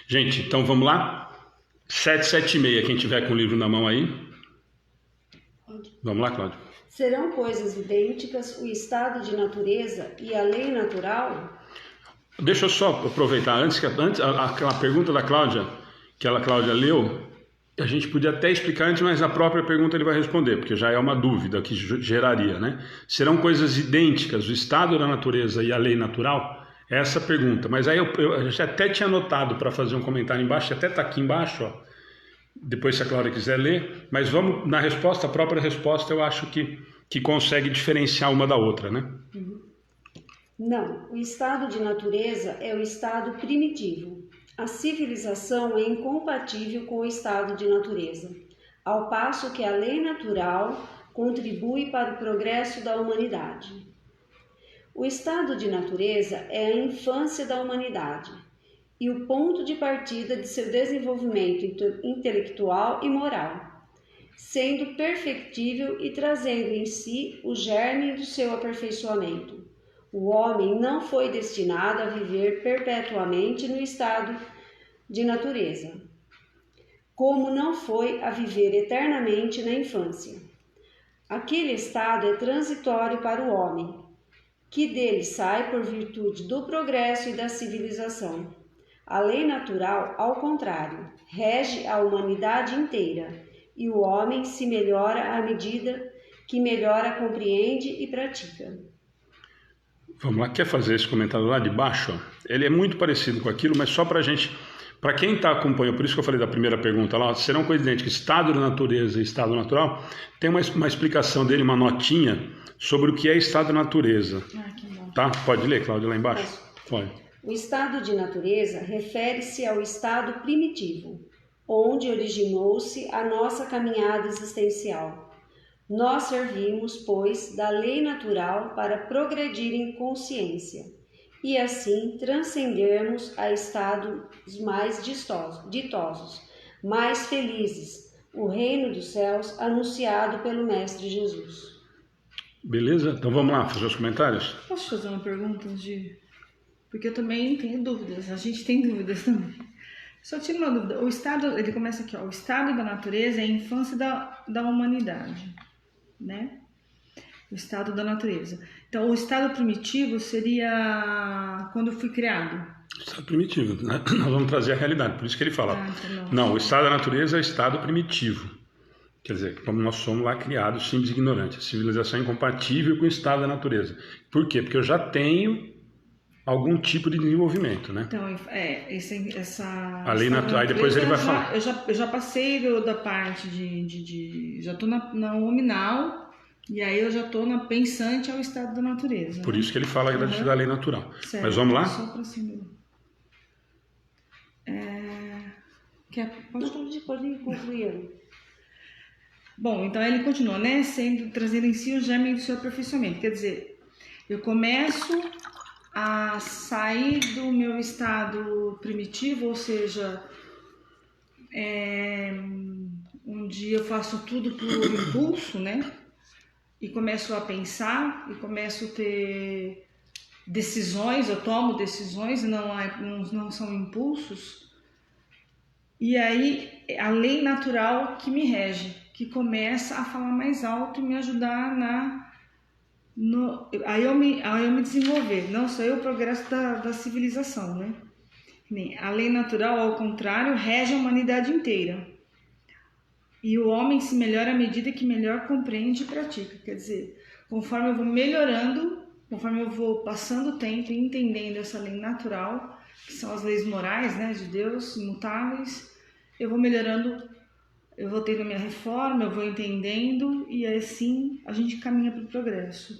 Gente, então vamos lá? 776, quem tiver com o livro na mão aí. Vamos lá, Cláudia. Serão coisas idênticas o estado de natureza e a lei natural? Deixa eu só aproveitar, antes aquela pergunta da Cláudia, que a Cláudia leu, a gente podia até explicar antes, mas a própria pergunta ele vai responder, porque já é uma dúvida que geraria, né? Serão coisas idênticas o estado da natureza e a lei natural? Essa pergunta. Mas aí eu já até tinha anotado para fazer um comentário embaixo, até está aqui embaixo, ó. Depois, se a Cláudia quiser ler, mas vamos na resposta, a própria resposta eu acho que consegue diferenciar uma da outra, né? Não, o estado de natureza é o estado primitivo. A civilização é incompatível com o estado de natureza, ao passo que a lei natural contribui para o progresso da humanidade. O estado de natureza é a infância da humanidade e o ponto de partida de seu desenvolvimento intelectual e moral, sendo perfectível e trazendo em si o germe do seu aperfeiçoamento. O homem não foi destinado a viver perpetuamente no estado de natureza, como não foi a viver eternamente na infância. Aquele estado é transitório para o homem, que dele sai por virtude do progresso e da civilização. A lei natural, ao contrário, rege a humanidade inteira, e o homem se melhora à medida que melhor a compreende e pratica. Vamos lá, quer fazer esse comentário lá de baixo? Ele é muito parecido com aquilo, mas só para a gente Para quem está acompanhando, por isso que eu falei da primeira pergunta lá, serão coisas idênticas, estado da natureza e estado natural, tem uma explicação dele, uma notinha, sobre o que é estado da natureza. Que bom. Tá? Pode ler, Cláudia, lá embaixo? Pode. O estado de natureza refere-se ao estado primitivo, onde originou-se a nossa caminhada existencial. Nós servimos, pois, da lei natural para progredir em consciência e assim transcendermos a estados mais ditosos, mais felizes, o reino dos céus anunciado pelo Mestre Jesus. Beleza? Então vamos lá, fazer os comentários? Posso fazer uma pergunta, porque eu também tenho dúvidas, a gente tem dúvidas também. Só tiro uma dúvida, o estado, ele começa aqui, ó, o estado da natureza é a infância da humanidade, né? O estado da natureza. Então, o estado primitivo seria quando eu fui criado. Estado primitivo, né? Nós vamos trazer a realidade, por isso que ele fala. Não, o estado da natureza é o estado primitivo. Quer dizer, como nós somos lá criados, simples e ignorantes. A civilização é incompatível com o estado da natureza. Por quê? Porque eu já tenho algum tipo de desenvolvimento, né? Então, essa a lei natural, aí depois ele vai falar. Eu já passei da parte já estou na nominal, e aí eu já estou na pensante ao estado da natureza. Por isso que ele fala da lei natural. Certo. Mas vamos lá? Só para cima. Pode concluir. Bom, então ele continua, né? Trazendo em si o germe do seu aperfeiçoamento. Quer dizer, eu começo a sair do meu estado primitivo, ou seja, um dia eu faço tudo por impulso, né? E começo a pensar, e começo a ter decisões, eu tomo decisões, não são impulsos. E aí a lei natural que me rege, que começa a falar mais alto e me ajudar aí eu me desenvolver. Não sou eu o progresso da civilização, né? A lei natural, ao contrário, rege a humanidade inteira. E o homem se melhora à medida que melhor compreende e pratica. Quer dizer, conforme eu vou melhorando, conforme eu vou passando o tempo e entendendo essa lei natural, que são as leis morais, né, de Deus, imutáveis, eu vou melhorando, eu vou tendo a minha reforma, eu vou entendendo, e assim a gente caminha para o progresso.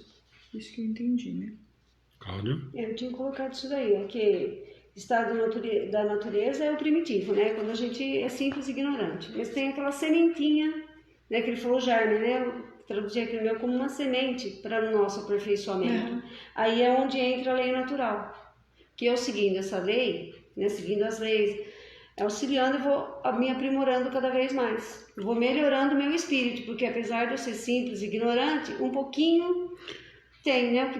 Isso que eu entendi, né? Cláudio? Eu tinha colocado isso daí, que estado da natureza é o primitivo, né? Quando a gente é simples e ignorante. Mas tem aquela sementinha, né? Que ele falou germe, né? Eu traduzi aqui no meu como uma semente para o nosso aperfeiçoamento. Uhum. Aí é onde entra a lei natural. Que eu seguindo essa lei, né? Seguindo as leis, auxiliando, eu vou me aprimorando cada vez mais. Eu vou melhorando o meu espírito, porque apesar de eu ser simples e ignorante, um pouquinho tem, né?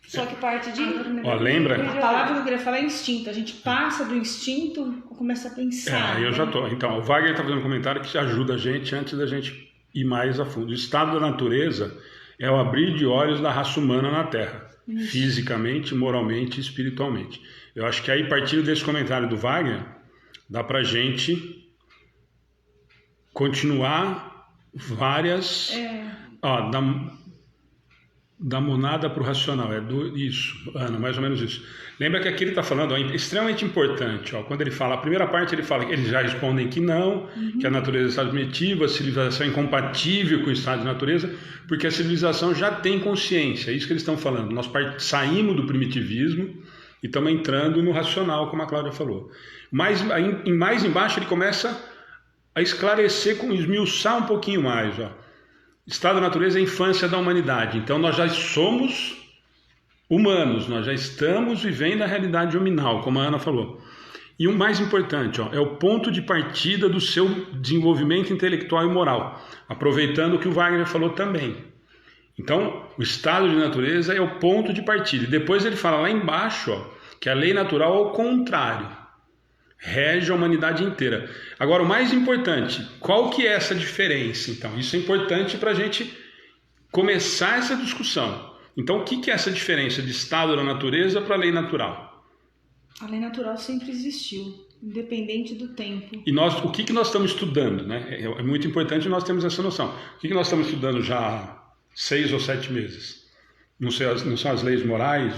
Só que parte de... lembra? A palavra que eu queria falar é instinto. A gente passa do instinto e começa a pensar. Eu já tô. Então, o Wagner está fazendo um comentário que ajuda a gente antes da gente ir mais a fundo. O estado da natureza é o abrir de olhos da raça humana na Terra. Isso. Fisicamente, moralmente e espiritualmente. Eu acho que aí, partindo desse comentário do Wagner, dá pra gente continuar várias... Da monada para o racional, isso, Ana, mais ou menos isso. Lembra que aqui ele está falando, é extremamente importante, quando ele fala, a primeira parte ele fala que eles já respondem que não, que a natureza é estado primitivo, a civilização é incompatível com o estado de natureza, porque a civilização já tem consciência, é isso que eles estão falando. Nós saímos do primitivismo e estamos entrando no racional, como a Cláudia falou. Mais embaixo ele começa a esclarecer, esmiuçar um pouquinho mais, Estado da natureza é a infância da humanidade. Então nós já somos humanos, nós já estamos vivendo a realidade hominal, como a Ana falou. E o mais importante, é o ponto de partida do seu desenvolvimento intelectual e moral, aproveitando o que o Wagner falou também. Então, o estado de natureza é o ponto de partida. E depois ele fala lá embaixo, que a lei natural, ao contrário, rege a humanidade inteira. Agora, o mais importante, qual que é essa diferença? Então, isso é importante para a gente começar essa discussão. Então, o que é essa diferença de estado da natureza para a lei natural? A lei natural sempre existiu, independente do tempo. E o que nós estamos estudando, né? É muito importante nós termos essa noção. O que nós estamos estudando já há 6 ou 7 meses? não são as leis morais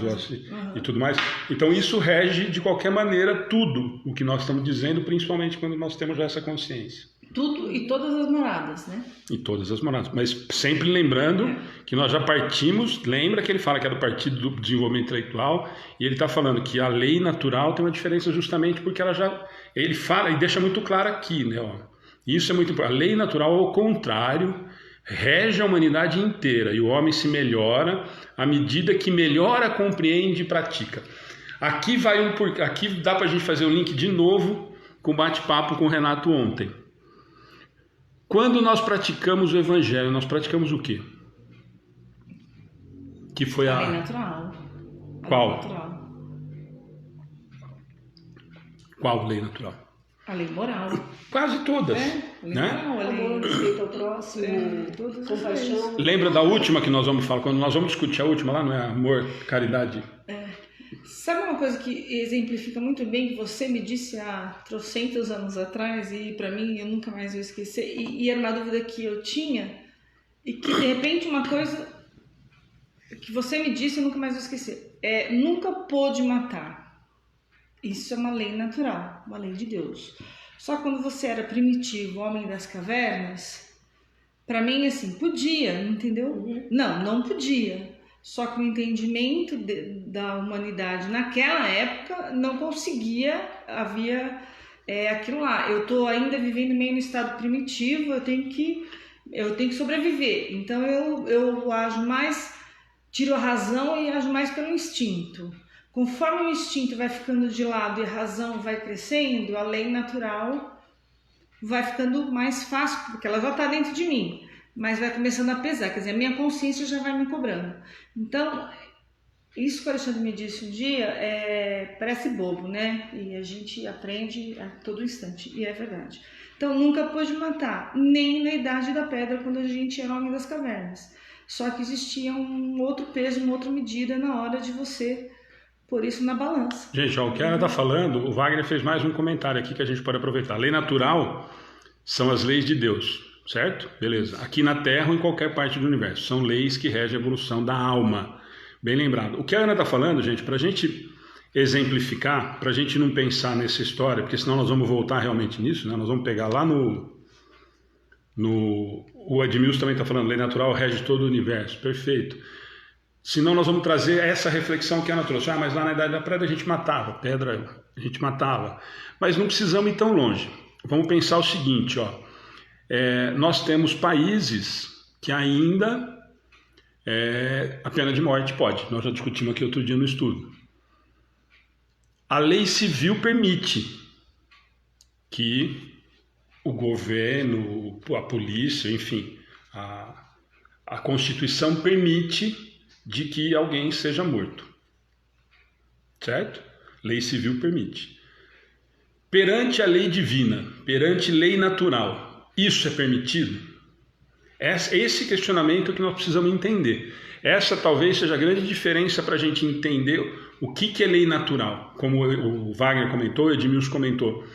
e tudo mais. Então isso rege de qualquer maneira tudo o que nós estamos dizendo, principalmente quando nós temos já essa consciência. Tudo e todas as moradas, né? E todas as moradas. Mas sempre lembrando que nós já partimos, lembra que ele fala que é do Partido do Desenvolvimento Intelectual, e ele está falando que a lei natural tem uma diferença justamente porque ele fala e deixa muito claro aqui, né? Ó, isso é muito importante. A lei natural, ao contrário, rege a humanidade inteira e o homem se melhora à medida que melhora, compreende e pratica. Aqui dá para a gente fazer o link de novo com o bate-papo com o Renato ontem. Quando nós praticamos o Evangelho, nós praticamos o quê? Que foi a lei natural. Qual? Lei natural. Qual lei natural? A lei moral. Quase todas. Né? Amor, respeito ao próximo, compaixão. Lembra da última que nós vamos falar? Quando nós vamos discutir a última lá, não é amor, caridade? Sabe uma coisa que exemplifica muito bem, que você me disse há trocentos anos atrás, e para mim eu nunca mais vou esquecer, e era uma dúvida que eu tinha, e que de repente uma coisa que você me disse eu nunca mais vou esquecer, nunca pôde matar. Isso é uma lei natural, uma lei de Deus. Só que quando você era primitivo, homem das cavernas, para mim assim, podia, entendeu? Não podia. Só que o entendimento da humanidade naquela época não conseguia, havia aquilo lá. Eu estou ainda vivendo meio no estado primitivo, eu tenho que sobreviver. Então eu ajo mais, tiro a razão e ajo mais pelo instinto. Conforme o instinto vai ficando de lado e a razão vai crescendo, a lei natural vai ficando mais fácil, porque ela já está dentro de mim. Mas vai começando a pesar, quer dizer, a minha consciência já vai me cobrando. Então, isso que o Alexandre me disse um dia parece bobo, né? E a gente aprende a todo instante, e é verdade. Então, nunca pôde matar, nem na Idade da Pedra, quando a gente era homem das cavernas. Só que existia um outro peso, uma outra medida na hora de você pôr isso na balança. Gente, ó, o que ela está falando, o Wagner fez mais um comentário aqui que a gente pode aproveitar. A lei natural são as leis de Deus. Certo? Beleza. Aqui na Terra ou em qualquer parte do universo. São leis que regem a evolução da alma. Bem lembrado. O que a Ana está falando, gente, para a gente exemplificar, para a gente não pensar nessa história, porque senão nós vamos voltar realmente nisso, né? Nós vamos pegar lá o Edmilson também está falando, lei natural rege todo o universo. Perfeito. Senão nós vamos trazer essa reflexão que a Ana trouxe. Mas lá na Idade da Pedra a gente matava. A gente matava. Mas não precisamos ir tão longe. Vamos pensar o seguinte, ó. Nós temos países que ainda a pena de morte pode. Nós já discutimos aqui outro dia no estudo. A lei civil permite que o governo, a polícia, enfim, a Constituição permite de que alguém seja morto. Certo? Lei civil permite. Perante a lei divina, perante lei natural, isso é permitido? Esse questionamento que nós precisamos entender. Essa talvez seja a grande diferença para a gente entender o que é lei natural, como o Wagner comentou, o Edmilson comentou,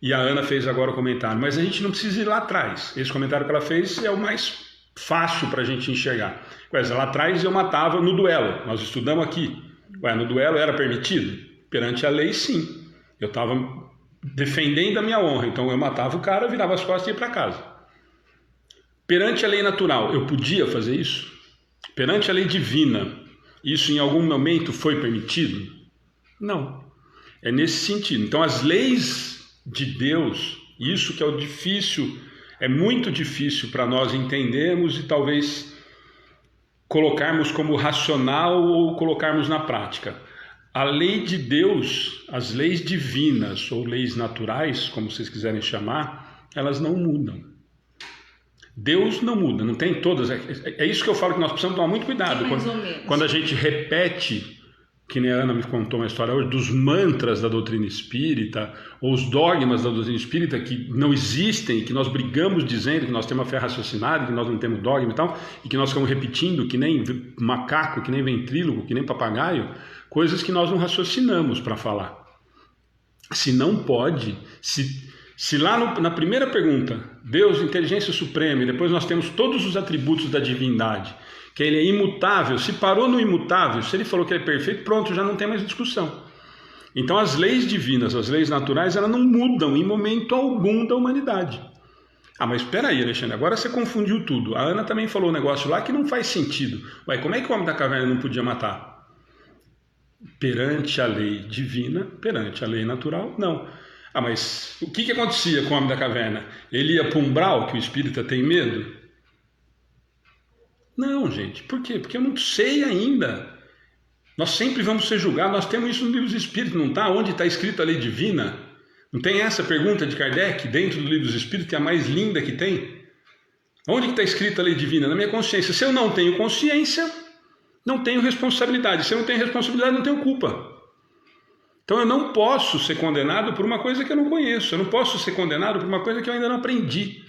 e a Ana fez agora o comentário. Mas a gente não precisa ir lá atrás. Esse comentário que ela fez é o mais fácil para a gente enxergar. Lá atrás eu matava no duelo, nós estudamos aqui. No duelo era permitido? Perante a lei, sim. Eu estava defendendo a minha honra, então eu matava o cara, virava as costas e ia para casa. Perante a lei natural, eu podia fazer isso? Perante a lei divina, isso em algum momento foi permitido? Não. É nesse sentido. Então as leis de Deus, isso que é o difícil, é muito difícil para nós entendermos e talvez colocarmos como racional ou colocarmos na prática. A lei de Deus, as leis divinas ou leis naturais, como vocês quiserem chamar, elas não mudam. Deus não muda, não tem todas. É isso que eu falo que nós precisamos tomar muito cuidado. Quando a gente repete, que nem a Ana me contou uma história hoje, dos mantras da doutrina espírita, ou os dogmas da doutrina espírita que não existem, que nós brigamos dizendo que nós temos a fé raciocinada, que nós não temos dogma e tal, e que nós ficamos repetindo que nem macaco, que nem ventríloco, que nem papagaio, coisas que nós não raciocinamos para falar. Se não pode, Se lá na primeira pergunta, Deus, inteligência suprema, e depois nós temos todos os atributos da divindade, que ele é imutável, se parou no imutável, se ele falou que ele é perfeito, pronto, já não tem mais discussão. Então as leis divinas, as leis naturais, elas não mudam em momento algum da humanidade. Ah, mas espera aí, Alexandre, agora você confundiu tudo. A Ana também falou um negócio lá que não faz sentido. Ué, como é que o homem da caverna não podia matar? Perante a lei divina, perante a lei natural, não. Ah, mas o que acontecia com o homem da caverna? Ele ia para um umbral, que o espírita tem medo? Não, gente. Por quê? Porque eu não sei ainda. Nós sempre vamos ser julgados. Nós temos isso no livro dos Espíritos, não está? Onde está escrito a lei divina? Não tem essa pergunta de Kardec dentro do livro dos Espíritos, que é a mais linda que tem? Onde está escrita a lei divina? Na minha consciência. Se eu não tenho consciência, não tenho responsabilidade. Se eu não tenho responsabilidade, não tenho culpa. Então eu não posso ser condenado por uma coisa que eu não conheço. Eu não posso ser condenado por uma coisa que eu ainda não aprendi.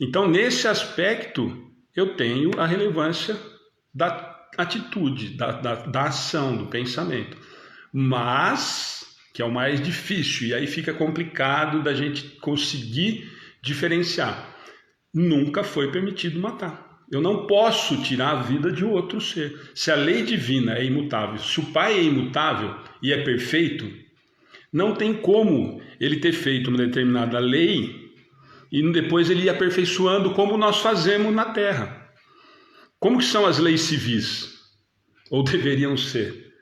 Então, nesse aspecto, eu tenho a relevância da atitude, da ação, do pensamento. Mas, que é o mais difícil, e aí fica complicado da gente conseguir diferenciar. Nunca foi permitido matar. Eu não posso tirar a vida de outro ser. Se a lei divina é imutável, se o Pai é imutável e é perfeito, não tem como ele ter feito uma determinada lei e depois ele ir aperfeiçoando como nós fazemos na Terra. Como que são as leis civis? Ou deveriam ser?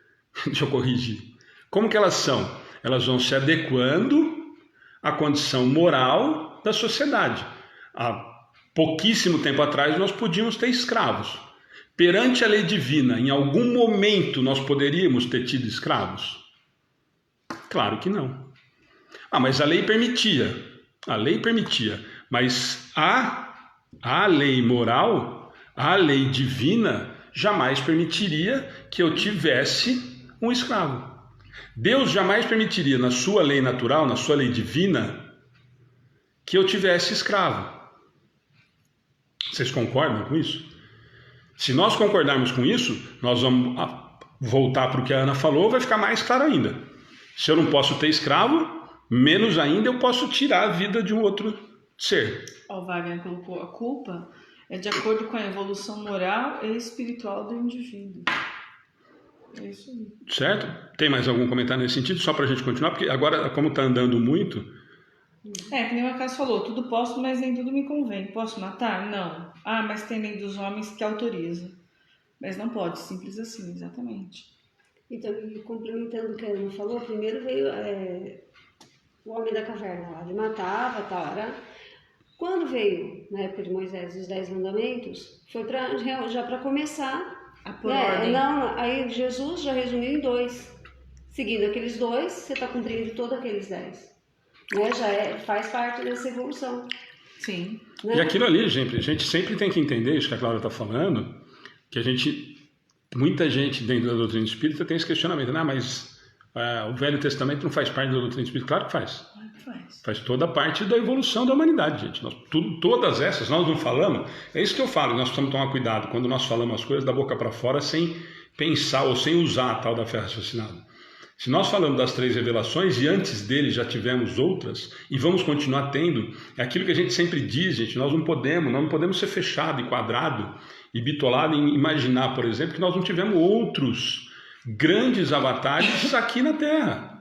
Deixa eu corrigir. Como que elas são? Elas vão se adequando à condição moral da sociedade. Há pouquíssimo tempo atrás nós podíamos ter escravos. Perante a lei divina, em algum momento nós poderíamos ter tido escravos? Claro que não. Ah, mas a lei permitia. A lei permitia. Mas a lei moral, a lei divina, jamais permitiria que eu tivesse um escravo. Deus jamais permitiria, na sua lei natural, na sua lei divina, que eu tivesse escravo. Vocês concordam com isso? Se nós concordarmos com isso, nós vamos voltar para o que a Ana falou, vai ficar mais claro ainda. Se eu não posso ter escravo, menos ainda eu posso tirar a vida de um outro ser. O Wagner colocou: a culpa é de acordo com a evolução moral e espiritual do indivíduo. É isso aí. Certo? Tem mais algum comentário nesse sentido? Só para a gente continuar, porque agora, como está andando muito... Que nem o Acaso falou, tudo posso, mas nem tudo me convém. Posso matar? Não. Ah, mas tem lei dos homens que autoriza. Mas não pode, simples assim, exatamente. Então, complementando o que a Ana falou, primeiro veio o homem da caverna lá, ele matava, tal, era... Quando veio, na época de Moisés, os 10 mandamentos, foi já para começar... A por ordem. Não, aí Jesus já resumiu em 2. Seguindo aqueles 2, você está cumprindo todos aqueles 10. Já faz parte dessa evolução. Sim. Né? E aquilo ali, gente, a gente sempre tem que entender isso que a Cláudia está falando, que muita gente dentro da doutrina espírita tem esse questionamento, mas o Velho Testamento não faz parte da doutrina espírita? Claro que faz. Faz toda parte da evolução da humanidade, gente. Todas essas, nós não falamos, é isso que eu falo, nós precisamos tomar cuidado quando nós falamos as coisas da boca para fora sem pensar ou sem usar a tal da fé raciocinada. Se nós falamos das 3 revelações e antes dele já tivemos outras e vamos continuar tendo, é aquilo que a gente sempre diz, gente, nós não podemos ser fechado e quadrado e bitolado em imaginar, por exemplo, que nós não tivemos outros grandes avatares aqui na Terra.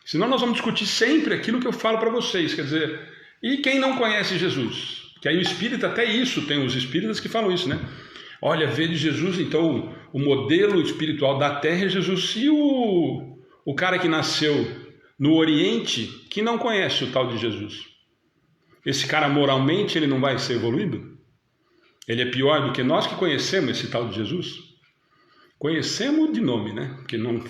Senão nós vamos discutir sempre aquilo que eu falo para vocês, quer dizer, e quem não conhece Jesus? Que aí o espírita, até isso, tem os espíritas que falam isso, né? Olha, vê de Jesus, então, o modelo espiritual da Terra é Jesus. E o cara que nasceu no Oriente, que não conhece o tal de Jesus, esse cara moralmente ele não vai ser evoluído? Ele é pior do que nós que conhecemos esse tal de Jesus? Conhecemos de nome, né? Porque não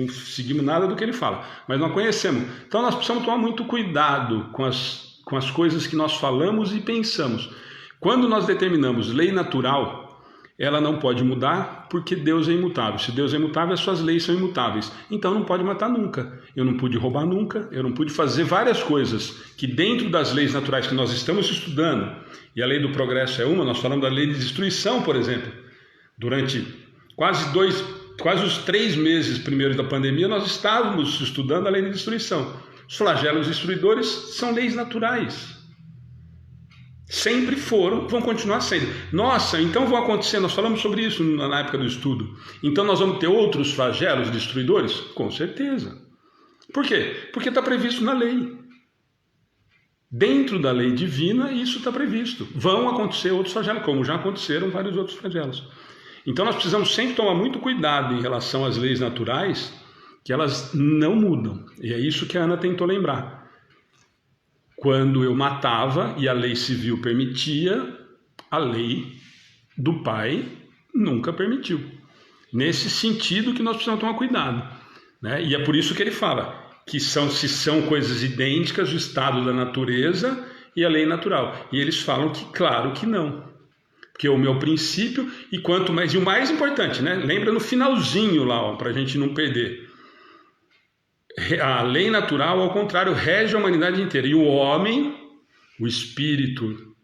seguimos nada do que ele fala, mas não conhecemos. Então nós precisamos tomar muito cuidado com as coisas que nós falamos e pensamos. Quando nós determinamos lei natural, ela não pode mudar porque Deus é imutável. Se Deus é imutável, as suas leis são imutáveis. Então não pode matar nunca. Eu não pude roubar nunca. Eu não pude fazer várias coisas que dentro das leis naturais que nós estamos estudando, e a lei do progresso é uma, nós falamos da lei de destruição, por exemplo. Durante quase os 3 meses primeiros da pandemia, nós estávamos estudando a lei de destruição. Os flagelos destruidores são leis naturais. Sempre foram, vão continuar sendo. Nossa, então vão acontecer, nós falamos sobre isso na época do estudo. Então nós vamos ter outros flagelos destruidores? Com certeza. Por quê? Porque está previsto na lei. Dentro da lei divina, isso está previsto. Vão acontecer outros flagelos, como já aconteceram vários outros flagelos. Então nós precisamos sempre tomar muito cuidado em relação às leis naturais, que elas não mudam. E é isso que a Ana tentou lembrar. Quando eu matava e a lei civil permitia, a lei do Pai nunca permitiu. Nesse sentido que nós precisamos tomar cuidado, né? E é por isso que ele fala que se são coisas idênticas, o estado da natureza e a lei natural. E eles falam que, claro que não. Porque o meu princípio, e quanto mais, e o mais importante, né? Lembra no finalzinho lá, para a gente não perder. A lei natural, ao contrário, rege a humanidade inteira. E o homem, o espírito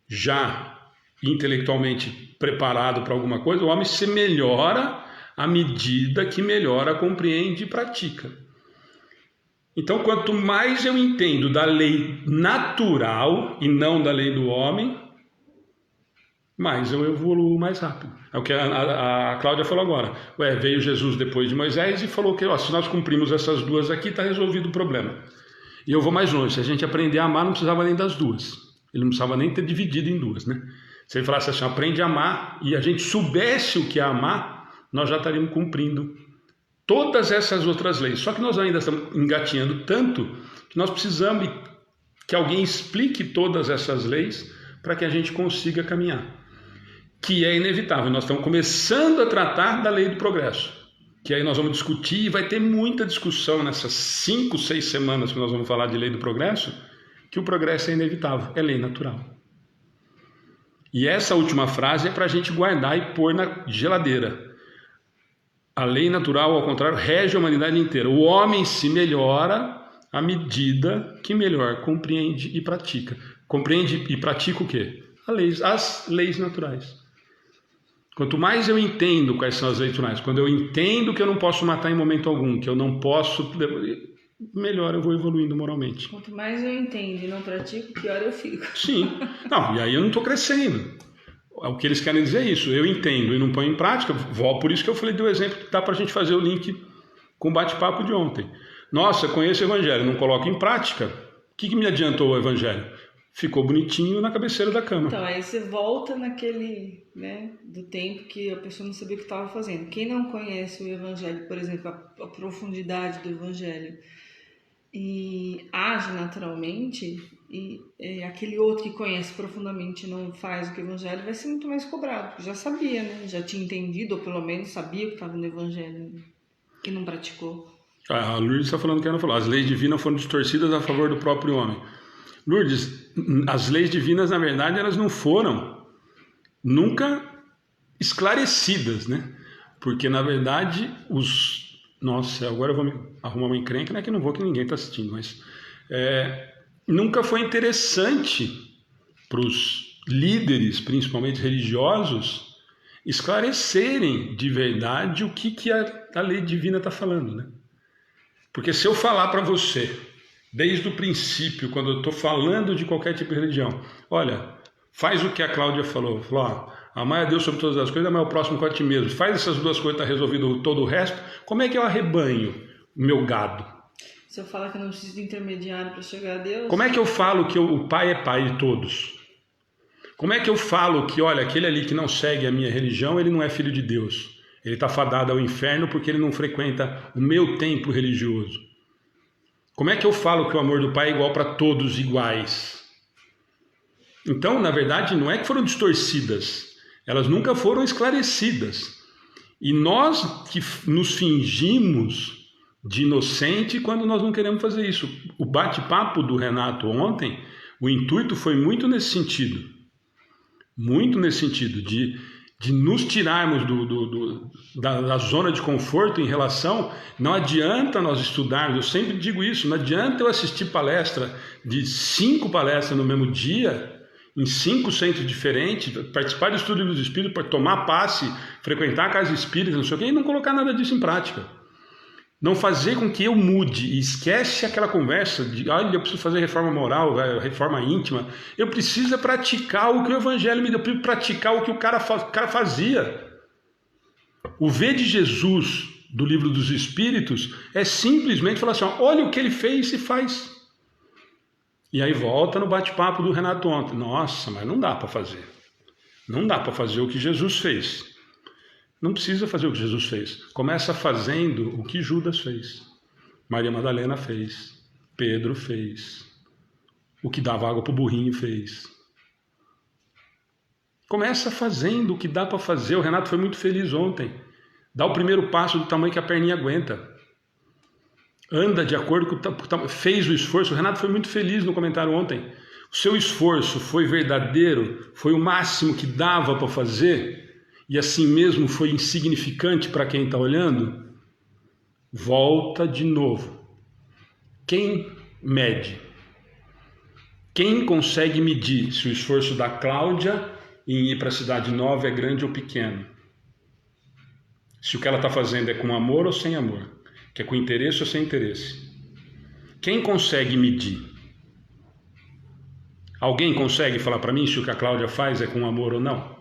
já intelectualmente preparado para alguma coisa, o homem se melhora à medida que melhora, compreende e pratica. Então, quanto mais eu entendo da lei natural e não da lei do homem, mais eu evoluo mais rápido. É o que a Cláudia falou agora. Veio Jesus depois de Moisés e falou que se nós cumprimos essas duas aqui, está resolvido o problema. E eu vou mais longe. Se a gente aprender a amar, não precisava nem das duas. Ele não precisava nem ter dividido em duas, né? Se ele falasse assim, aprende a amar, e a gente soubesse o que é amar, nós já estaríamos cumprindo todas essas outras leis. Só que nós ainda estamos engatinhando tanto que nós precisamos que alguém explique todas essas leis para que a gente consiga caminhar. Que é inevitável. Nós estamos começando a tratar da lei do progresso, que aí nós vamos discutir, e vai ter muita discussão nessas 5, 6 semanas que nós vamos falar de lei do progresso, que o progresso é inevitável, é lei natural. E essa última frase é para a gente guardar e pôr na geladeira. A lei natural, ao contrário, rege a humanidade inteira. O homem se melhora à medida que melhor compreende e pratica. Compreende e pratica o quê? As leis naturais. Quanto mais eu entendo quais são as leis naturais, quando eu entendo que eu não posso matar em momento algum, que eu não posso, melhor eu vou evoluindo moralmente. Quanto mais eu entendo e não pratico, pior eu fico. Sim. Não, e aí eu não estou crescendo. O que eles querem dizer é isso. Eu entendo e não ponho em prática. Por isso que eu falei do exemplo que dá para a gente fazer o link com o bate-papo de ontem. Nossa, eu conheço o Evangelho, não coloco em prática. O que me adiantou o Evangelho? Ficou bonitinho na cabeceira da cama. Então, aí você volta naquele, né, do tempo que a pessoa não sabia o que estava fazendo. Quem não conhece o Evangelho, por exemplo, a profundidade do Evangelho, e age naturalmente, e aquele outro que conhece profundamente e não faz o que o Evangelho, vai ser muito mais cobrado, porque já sabia, né? Já tinha entendido, ou pelo menos sabia o que estava no Evangelho, e não praticou. A Lourdes está falando que ela falou, as leis divinas foram distorcidas a favor do próprio homem. Lourdes, as leis divinas, na verdade, elas não foram nunca esclarecidas, né? Porque, na verdade, Nossa, agora eu vou arrumar uma encrenca, não é que não vou, que ninguém está assistindo, mas nunca foi interessante para os líderes, principalmente religiosos, esclarecerem de verdade o que a lei divina está falando, né? Porque se eu falar para você, desde o princípio, quando eu estou falando de qualquer tipo de religião, olha, faz o que a Cláudia falou, amar a Deus sobre todas as coisas, amar o próximo como a ti mesmo, faz essas duas coisas, está resolvido todo o resto, como é que eu arrebanho o meu gado? Se eu falar que eu não preciso de intermediário para chegar a Deus... Como é que eu falo que o Pai é Pai de todos? Como é que eu falo que, olha, aquele ali que não segue a minha religião, ele não é filho de Deus? Ele está fadado ao inferno porque ele não frequenta o meu templo religioso. Como é que eu falo que o amor do Pai é igual para todos iguais? Então, na verdade, não é que foram distorcidas, elas nunca foram esclarecidas. E nós que nos fingimos de inocente quando nós não queremos fazer isso. O bate-papo do Renato ontem, o intuito foi muito nesse sentido. Muito nesse sentido, de nos tirarmos da zona de conforto em relação... Não adianta nós estudarmos, eu sempre digo isso, não adianta eu assistir palestra de 5 palestras no mesmo dia, em 5 centros diferentes, participar do estudo dos espíritos, para tomar passe, frequentar a casa espírita, não sei o quê, e não colocar nada disso em prática. Não fazer com que eu mude. E esquece aquela conversa de, olha, eu preciso fazer reforma moral, reforma íntima. Eu preciso praticar o que o Evangelho me deu. Eu preciso praticar o que o cara fazia. O ver de Jesus do Livro dos Espíritos é simplesmente falar assim, olha o que ele fez e faz. E aí volta no bate-papo do Renato ontem. Nossa, mas não dá para fazer. Não dá para fazer o que Jesus fez. Não precisa fazer o que Jesus fez. Começa fazendo o que Judas fez. Maria Madalena fez. Pedro fez. O que dava água para o burrinho fez. Começa fazendo o que dá para fazer. O Renato foi muito feliz ontem. Dá o primeiro passo do tamanho que a perninha aguenta. Anda de acordo com o tamanho. Fez o esforço. O Renato foi muito feliz no comentário ontem. O seu esforço foi verdadeiro, foi o máximo que dava para fazer, e assim mesmo foi insignificante para quem está olhando. Volta de novo. Quem mede? Quem consegue medir se o esforço da Cláudia em ir para a cidade nova é grande ou pequeno? Se o que ela está fazendo é com amor ou sem amor? Que é com interesse ou sem interesse? Quem consegue medir? Alguém consegue falar para mim se o que a Cláudia faz é com amor ou não?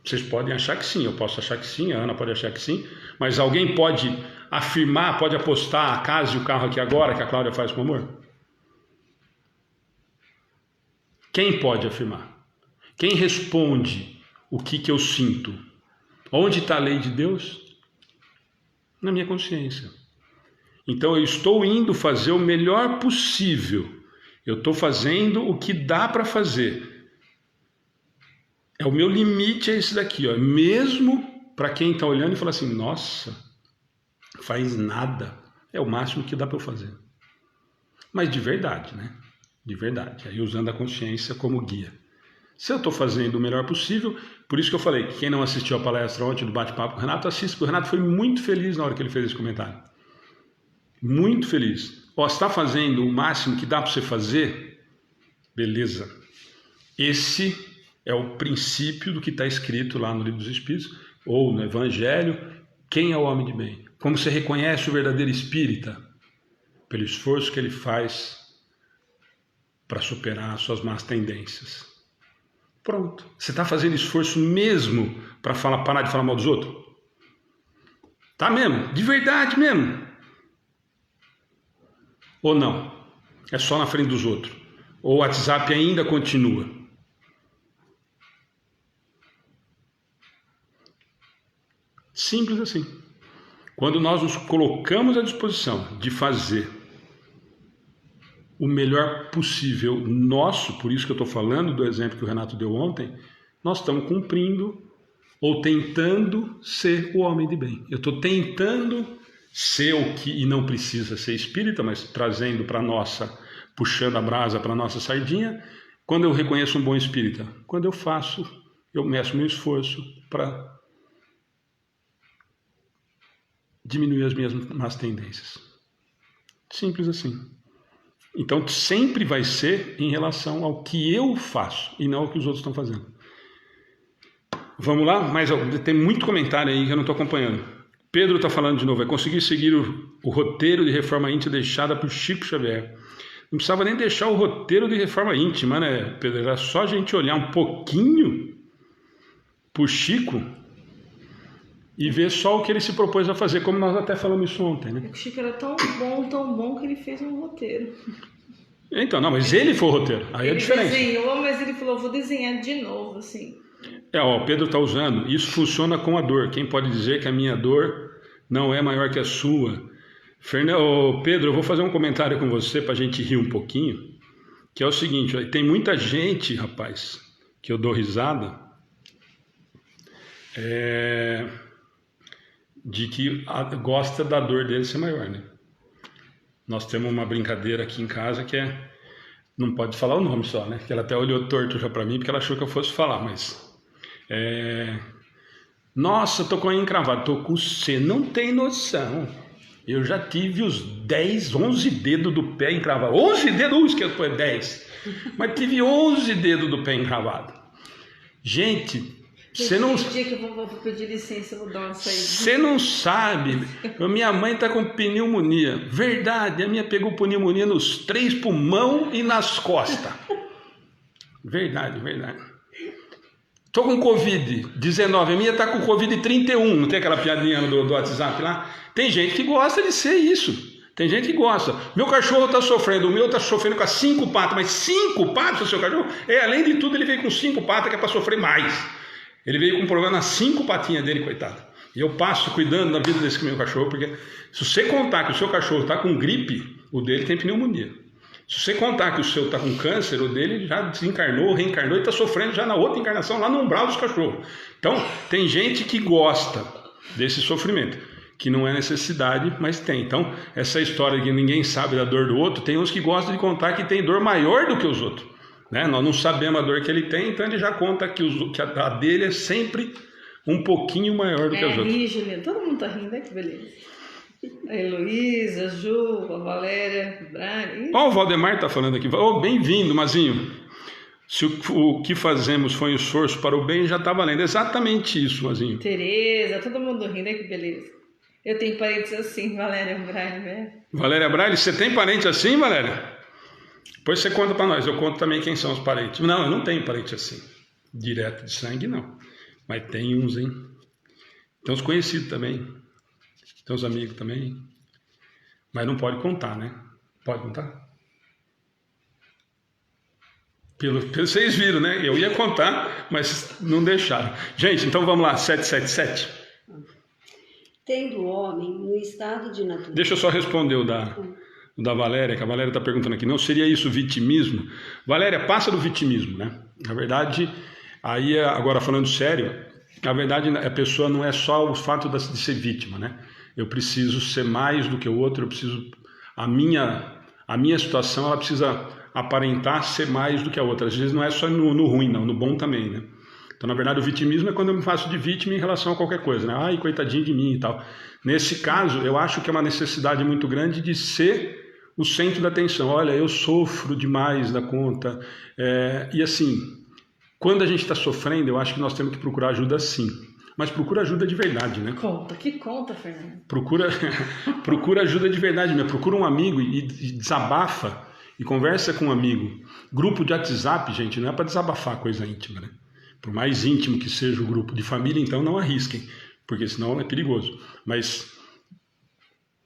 Vocês podem achar que sim, eu posso achar que sim, a Ana pode achar que sim, mas alguém pode afirmar, pode apostar a casa e o carro aqui agora que a Cláudia faz com amor? Quem pode afirmar? Quem responde o que eu sinto? Onde está a lei de Deus? Na minha consciência. Então eu estou indo fazer o melhor possível. Eu estou fazendo o que dá para fazer. É o meu limite, é esse daqui, ó. Mesmo para quem está olhando e fala assim, nossa, faz nada. É o máximo que dá para eu fazer. Mas de verdade, né? De verdade. Aí usando a consciência como guia. Se eu estou fazendo o melhor possível, por isso que eu falei que quem não assistiu a palestra ontem do bate-papo com o Renato, assiste, porque o Renato foi muito feliz na hora que ele fez esse comentário. Muito feliz. Ó, está fazendo o máximo que dá para você fazer? Beleza. Esse é o princípio do que está escrito lá no Livro dos Espíritos, ou no Evangelho. Quem é o homem de bem? Como você reconhece o verdadeiro espírita? Pelo esforço que ele faz para superar as suas más tendências. Pronto. Você está fazendo esforço mesmo para parar de falar mal dos outros? Tá mesmo? De verdade mesmo? Ou não? É só na frente dos outros? Ou o WhatsApp ainda continua? Simples assim. Quando nós nos colocamos à disposição de fazer o melhor possível nosso, por isso que eu estou falando do exemplo que o Renato deu ontem, nós estamos cumprindo ou tentando ser o homem de bem. Eu estou tentando ser o que, e não precisa ser espírita, mas trazendo para nossa, puxando a brasa para a nossa sardinha, quando eu reconheço um bom espírita, quando eu meço meu esforço para diminuir as minhas más tendências. Simples assim. Então sempre vai ser em relação ao que eu faço e não ao que os outros estão fazendo. Vamos lá? Mas tem muito comentário aí que eu não estou acompanhando. Pedro está falando de novo, é conseguir seguir o roteiro de reforma íntima deixada por Chico Xavier. Não precisava nem deixar o roteiro de reforma íntima, né, Pedro? Era só a gente olhar um pouquinho para o Chico e ver só o que ele se propôs a fazer, como nós até falamos isso ontem, né? O Chico era tão bom que ele fez um roteiro. Então, não, mas ele foi o roteiro, aí é diferente. Ele desenhou, mas ele falou, vou desenhar de novo, assim. O Pedro está usando, isso funciona com a dor. Quem pode dizer que a minha dor não é maior que a sua? Pedro, eu vou fazer um comentário com você para a gente rir um pouquinho, que é o seguinte, tem muita gente, rapaz, que eu dou risada, de que gosta da dor dele ser maior, né? Nós temos uma brincadeira aqui em casa que não pode falar o nome só, né? Que ela até olhou torto já para mim porque ela achou que eu fosse falar, mas nossa, tô com a encravada, tô com você, não tem noção. Eu já tive os 11 dedos do pé encravado. 11 dedos, que foi 10. Mas tive 11 dedos do pé encravado. Gente, Você não... dia que eu vou pedir licença, eu vou dar uma saída. Você não sabe. Minha mãe está com pneumonia. Verdade, a minha pegou pneumonia nos 3 pulmão e nas costas. Verdade. Tô com Covid-19, a minha tá com Covid-31, não tem aquela piadinha do WhatsApp lá? Tem gente que gosta de ser isso. Tem gente que gosta. Meu cachorro está sofrendo, o meu está sofrendo com as 5 patas, mas 5 patas o seu cachorro? Além de tudo, ele veio com 5 patas que é para sofrer mais. Ele veio com um problema nas 5 patinhas dele, coitado. E eu passo cuidando da vida desse meu cachorro, porque se você contar que o seu cachorro está com gripe, o dele tem pneumonia. Se você contar que o seu está com câncer, o dele já desencarnou, reencarnou e está sofrendo já na outra encarnação, lá no umbral dos cachorros. Então, tem gente que gosta desse sofrimento, que não é necessidade, mas tem. Então, essa história de que ninguém sabe da dor do outro, tem uns que gostam de contar que tem dor maior do que os outros. Né? Nós não sabemos a dor que ele tem, então ele já conta que a dele é sempre um pouquinho maior do que as outras. Juliana, todo mundo está rindo, né? Que beleza. A Heloísa, a Ju, a Valéria, o Brian. Ó, o Valdemar está falando aqui. Bem-vindo, Mazinho. Se o que fazemos foi um esforço para o bem, já está valendo. Exatamente isso, Mazinho. Tereza, todo mundo rindo, né? Que beleza. Eu tenho parentes assim, Valéria, Brian, né? Valéria Braille, você tem parente assim, Valéria? Depois você conta para nós. Eu conto também quem são os parentes. Não, eu não tenho parente assim. Direto de sangue, não. Mas tem uns, hein? Tem uns conhecidos também. Tem uns amigos também. Mas não pode contar, né? Pode contar? Vocês viram, né? Eu ia contar, mas não deixaram. Gente, então vamos lá. 777. Tendo o homem no estado de natureza... Deixa eu só responder o da Valéria, que a Valéria está perguntando aqui. Não seria isso vitimismo? Valéria, passa do vitimismo, né? Na verdade, aí agora falando sério, na verdade a pessoa não é só o fato de ser vítima, né? Eu preciso ser mais do que o outro, eu preciso... A minha situação, ela precisa aparentar ser mais do que a outra. Às vezes não é só no ruim, não, no bom também, né? Então, na verdade, o vitimismo é quando eu me faço de vítima em relação a qualquer coisa, né? Ai, coitadinho de mim e tal. Nesse caso, eu acho que é uma necessidade muito grande de ser o centro da atenção. Olha, eu sofro demais da conta. E assim, quando a gente está sofrendo, eu acho que nós temos que procurar ajuda sim. Mas procura ajuda de verdade, né? Conta, Fernando. Procura ajuda de verdade, né? Procura um amigo e desabafa e conversa com um amigo. Grupo de WhatsApp, gente, não é para desabafar coisa íntima, né? Por mais íntimo que seja o grupo de família, então não arrisquem, porque senão é perigoso. Mas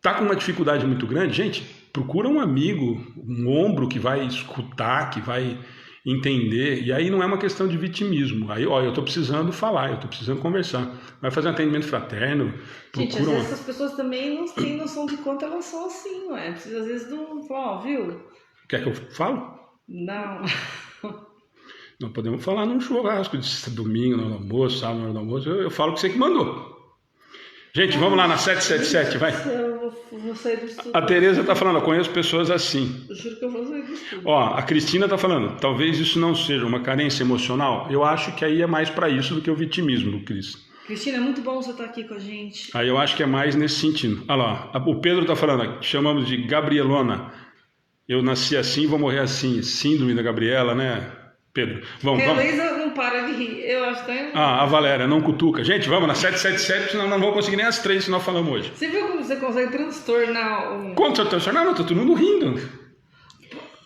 tá com uma dificuldade muito grande, gente, procura um amigo, um ombro que vai escutar, que vai entender. E aí não é uma questão de vitimismo. Aí, ó, eu estou precisando falar, eu estou precisando conversar. Vai fazer um atendimento fraterno. Gente, às vezes essas pessoas também não têm noção de quanto elas são assim, não é? Precisa às vezes viu? Quer que eu falo? Não. Não podemos falar num churrasco de domingo, no almoço, sábado, no almoço. Eu falo que você que mandou. Gente, vamos lá na 777, vai. Eu vou sair do estudo. A Tereza está falando, eu conheço pessoas assim. Eu juro que eu vou sair do estudo. Ó, a Cristina está falando, talvez isso não seja uma carência emocional. Eu acho que aí é mais para isso do que o vitimismo, Cris. Cristina, é muito bom você estar aqui com a gente. Aí eu acho que é mais nesse sentido. Olha lá, o Pedro está falando, chamamos de Gabrielona. Eu nasci assim, vou morrer assim. Síndrome da Gabriela, né, Pedro? Vamos. Heloísa não para de rir. Eu acho que tá... a Valéria, não cutuca. Gente, vamos na 777, senão não vamos conseguir nem as 3 que nós falamos hoje. Você viu como você consegue transtornar Como você transtornar? Não, tá todo mundo rindo.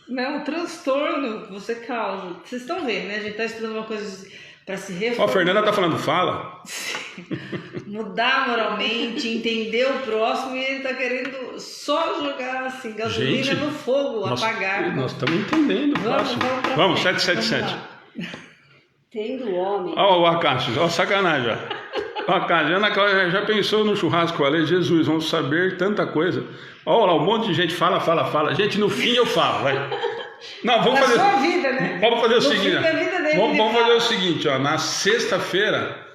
Não, o transtorno que você causa. Vocês estão vendo, né? A gente tá estudando uma coisa para se reformar. Ó, a Fernanda tá falando, fala. Mudar moralmente, entender o próximo, e ele tá querendo só jogar assim, gasolina gente, no fogo, apagar. Nós estamos entendendo. Vamos 777. Tendo o homem... Ó o Acácio, ó sacanagem já. Ó Acácio, Ana Cláudia já pensou no churrasco, olha, Jesus, vamos saber tanta coisa. Ó lá, um monte de gente fala. Gente, no fim eu falo, vai. Não, vamos fazer... sua vida, né? Vamos fazer o no seguinte. Fim da vida dele, vamos fazer o seguinte, ó, na sexta-feira,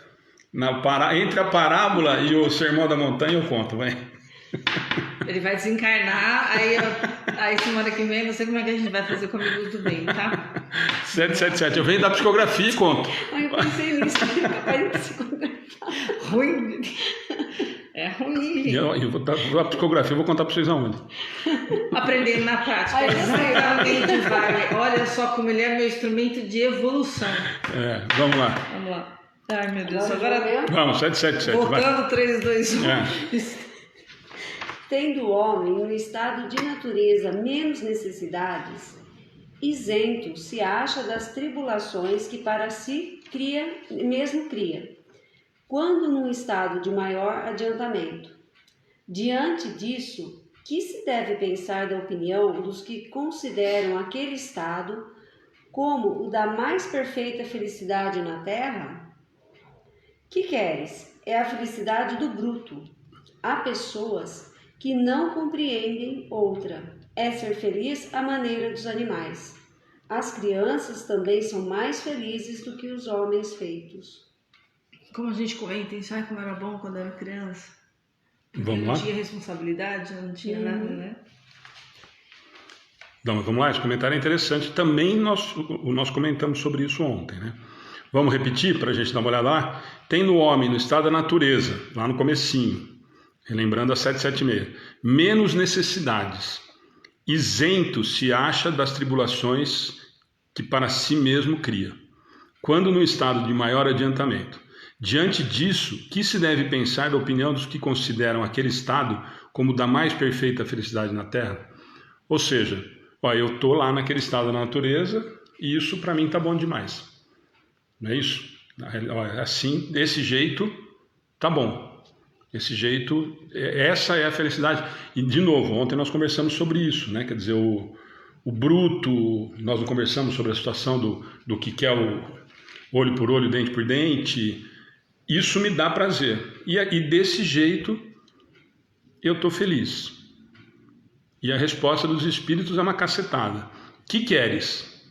entre a parábola e o Sermão da Montanha, eu conto, vai. Ele vai desencarnar, aí semana que vem, não sei como é que a gente vai fazer comigo do bem, tá? 777, eu venho da psicografia e conto. Ai, eu pensei nisso, que é capaz de psicografar. Ruim. É ruim. Eu vou dar a psicografia, eu vou contar para vocês aonde. Aprendendo na prática. Exatamente, vai. Olha só como ele é meu instrumento de evolução. Vamos lá. Vamos lá. Ai, meu Deus, agora... Vamos, 777. Voltando, 3, 2, 1. Tendo o homem, no estado de natureza, menos necessidades, isento se acha das tribulações que para si mesmo cria, quando num estado de maior adiantamento. Diante disso, que se deve pensar da opinião dos que consideram aquele estado como o da mais perfeita felicidade na terra? Que queres? É a felicidade do bruto. Há pessoas que não compreendem outra. É ser feliz à maneira dos animais. As crianças também são mais felizes do que os homens feitos. Como a gente comenta, sabe como era bom quando era criança? Vamos lá? Não tinha responsabilidade, não tinha nada, né? Não, vamos lá, esse comentário é interessante. Também nós comentamos sobre isso ontem, né? Vamos repetir para a gente dar uma olhada lá? Tem no homem, no estado da natureza, lá no comecinho, relembrando a 776, menos necessidades, isento se acha das tribulações que para si mesmo cria, quando no estado de maior adiantamento. Diante disso, que se deve pensar da opinião dos que consideram aquele estado como da mais perfeita felicidade na Terra? Ou seja, eu estou lá naquele estado da natureza e isso para mim está bom demais. Não é isso? Assim, desse jeito, tá bom. Esse jeito, essa é a felicidade. E, de novo, ontem nós conversamos sobre isso, né? Quer dizer, o bruto, nós não conversamos sobre a situação do que é o olho por olho, dente por dente. Isso me dá prazer. E desse jeito, eu estou feliz. E a resposta dos espíritos é uma cacetada. Que queres?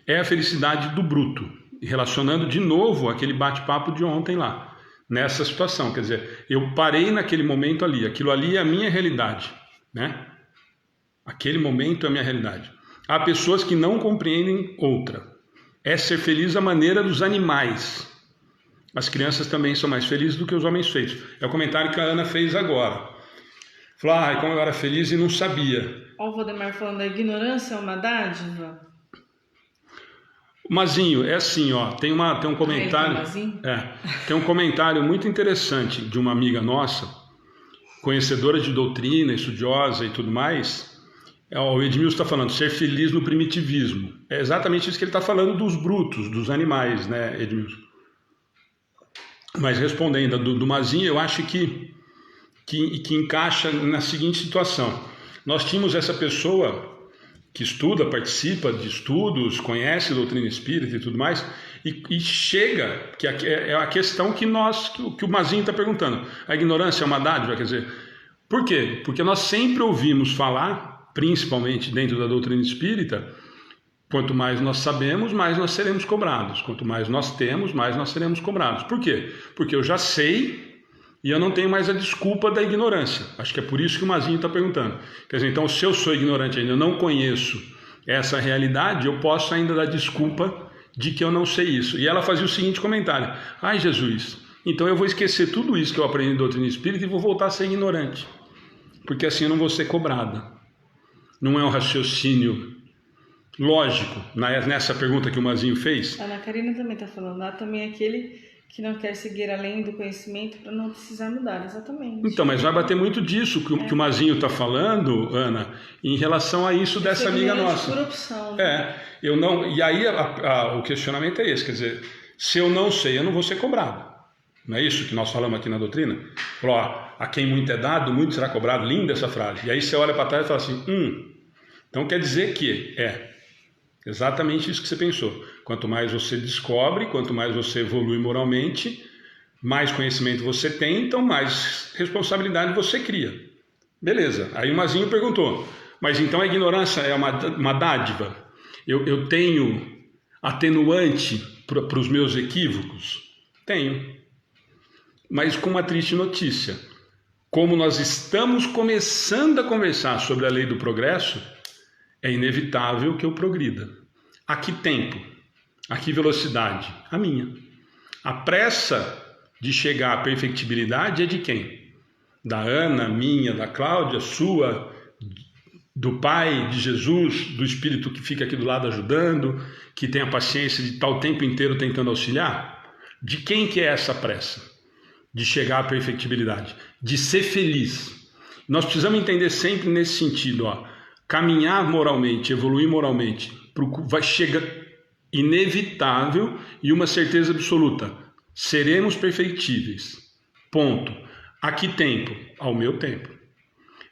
É a felicidade do bruto. Relacionando de novo aquele bate-papo de ontem lá. Nessa situação. Quer dizer, eu parei naquele momento ali. Aquilo ali é a minha realidade. Né? Aquele momento é a minha realidade. Há pessoas que não compreendem outra. É ser feliz à maneira dos animais. As crianças também são mais felizes do que os homens feitos. É o comentário que a Ana fez agora. Falou, como eu era feliz e não sabia. Olha o Valdemar falando, a ignorância é uma dádiva? Mazinho, é assim, tem um comentário. Tem um comentário muito interessante de uma amiga nossa, conhecedora de doutrina, estudiosa e tudo mais. O Edmilson está falando, ser feliz no primitivismo. É exatamente isso que ele está falando dos brutos, dos animais, né, Edmilson? Mas respondendo do Mazinho, eu acho que encaixa na seguinte situação. Nós tínhamos essa pessoa que estuda, participa de estudos, conhece a doutrina espírita e tudo mais, e chega, que é a questão que o Mazinho está perguntando. A ignorância é uma dádiva? Quer dizer, por quê? Porque nós sempre ouvimos falar, principalmente dentro da doutrina espírita, quanto mais nós sabemos, mais nós seremos cobrados. Quanto mais nós temos, mais nós seremos cobrados. Por quê? Porque eu já sei e eu não tenho mais a desculpa da ignorância. Acho que é por isso que o Mazinho está perguntando. Quer dizer, então, se eu sou ignorante ainda, eu não conheço essa realidade, eu posso ainda dar desculpa de que eu não sei isso. E ela fazia o seguinte comentário. Ai, Jesus, então eu vou esquecer tudo isso que eu aprendi em doutrina espírita e vou voltar a ser ignorante. Porque assim eu não vou ser cobrada. Não é um raciocínio lógico, nessa pergunta que o Mazinho fez. A Ana Karina também está falando, lá também é aquele que não quer seguir além do conhecimento para não precisar mudar, exatamente. Então, mas vai bater muito disso que o Mazinho está falando, Ana, em relação a isso dessa amiga nossa. Por opção, né? Eu não. E aí o questionamento é esse, quer dizer, se eu não sei, eu não vou ser cobrado. Não é isso que nós falamos aqui na doutrina? Falou, a quem muito é dado, muito será cobrado. Linda essa frase. E aí você olha para trás e fala assim, então quer dizer que exatamente isso que você pensou. Quanto mais você descobre, quanto mais você evolui moralmente, mais conhecimento você tem, então mais responsabilidade você cria. Beleza. Aí o Mazinho perguntou, mas então a ignorância é uma dádiva? Eu tenho atenuante para os meus equívocos? Tenho. Mas com uma triste notícia. Como nós estamos começando a conversar sobre a lei do progresso, é inevitável que eu progrida. A que tempo? A que velocidade? A minha. A pressa de chegar à perfectibilidade é de quem? Da Ana, minha, da Cláudia, sua, do Pai, de Jesus, do Espírito que fica aqui do lado ajudando, que tem a paciência de estar o tempo inteiro tentando auxiliar? De quem que é essa pressa? De chegar à perfectibilidade, de ser feliz. Nós precisamos entender sempre nesse sentido, ó, caminhar moralmente, evoluir moralmente, vai chegar inevitável e uma certeza absoluta. Seremos perfeitíveis. Ponto. A que tempo? Ao meu tempo.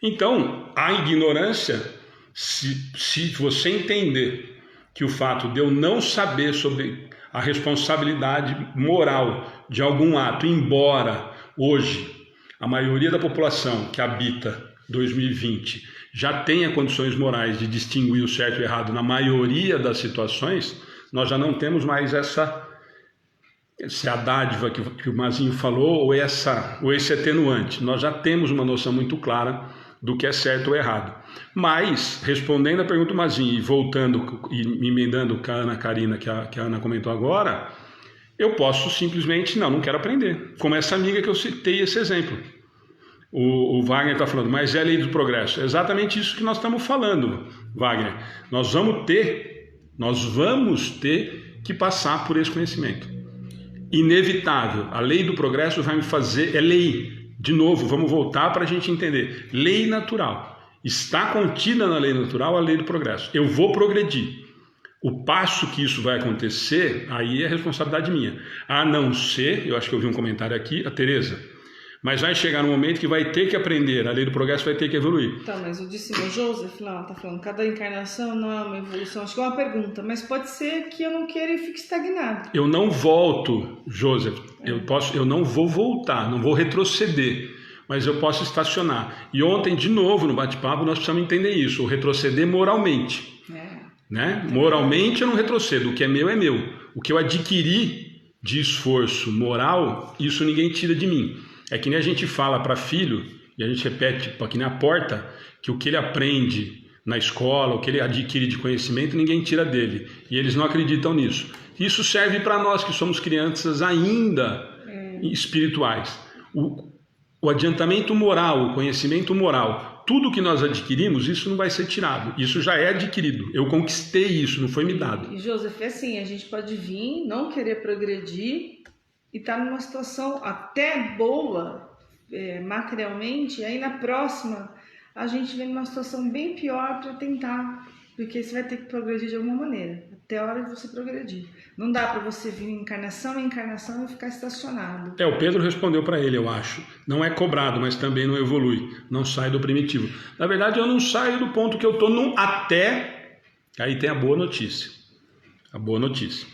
Então, a ignorância, se você entender que o fato de eu não saber sobre a responsabilidade moral de algum ato, embora hoje a maioria da população que habita 2020 já tenha condições morais de distinguir o certo e o errado na maioria das situações, nós já não temos mais essa dádiva que o Mazinho falou ou esse atenuante. Nós já temos uma noção muito clara do que é certo ou errado. Mas, respondendo a pergunta do Mazinho e voltando e me emendando com a Ana Karina, que a Ana comentou agora, eu posso simplesmente, não quero aprender. Como essa amiga que eu citei esse exemplo. O Wagner está falando, mas é a lei do progresso. É exatamente isso que nós estamos falando, Wagner. Nós vamos ter que passar por esse conhecimento. Inevitável. A lei do progresso vai me fazer... É lei. De novo, vamos voltar para a gente entender. Lei natural. Está contida na lei natural a lei do progresso. Eu vou progredir. O passo que isso vai acontecer, aí é responsabilidade minha. A não ser, eu acho que eu vi um comentário aqui, a Tereza, mas vai chegar um momento que vai ter que aprender, a lei do progresso vai ter que evoluir. Então, mas o discípulo Joseph lá está falando, cada encarnação não é uma evolução. Acho que é uma pergunta, mas pode ser que eu não queira e fique estagnado. Eu não volto, Joseph, eu não vou voltar, não vou retroceder, mas eu posso estacionar. E ontem, de novo, no bate-papo, nós precisamos entender isso, o retroceder moralmente. Né? Moralmente eu não retrocedo, o que é meu é meu. O que eu adquiri de esforço moral, isso ninguém tira de mim. É que nem a gente fala para filho, e a gente repete aqui na porta, que o que ele aprende na escola, o que ele adquire de conhecimento, ninguém tira dele. E eles não acreditam nisso. Isso serve para nós que somos crianças ainda espirituais. O adiantamento moral, o conhecimento moral, tudo que nós adquirimos, isso não vai ser tirado. Isso já é adquirido. Eu conquistei isso, não foi me dado. E Joseph, é assim, a gente pode vir, não querer progredir e estar numa situação até boa materialmente, aí na próxima a gente vem numa situação bem pior para tentar, porque você vai ter que progredir de alguma maneira, até a hora de você progredir. Não dá para você vir encarnação em encarnação e ficar estacionado. O Pedro respondeu para ele, eu acho. Não é cobrado, mas também não evolui. Não sai do primitivo. Na verdade, eu não saio do ponto que eu estou até... Aí tem a boa notícia. A boa notícia.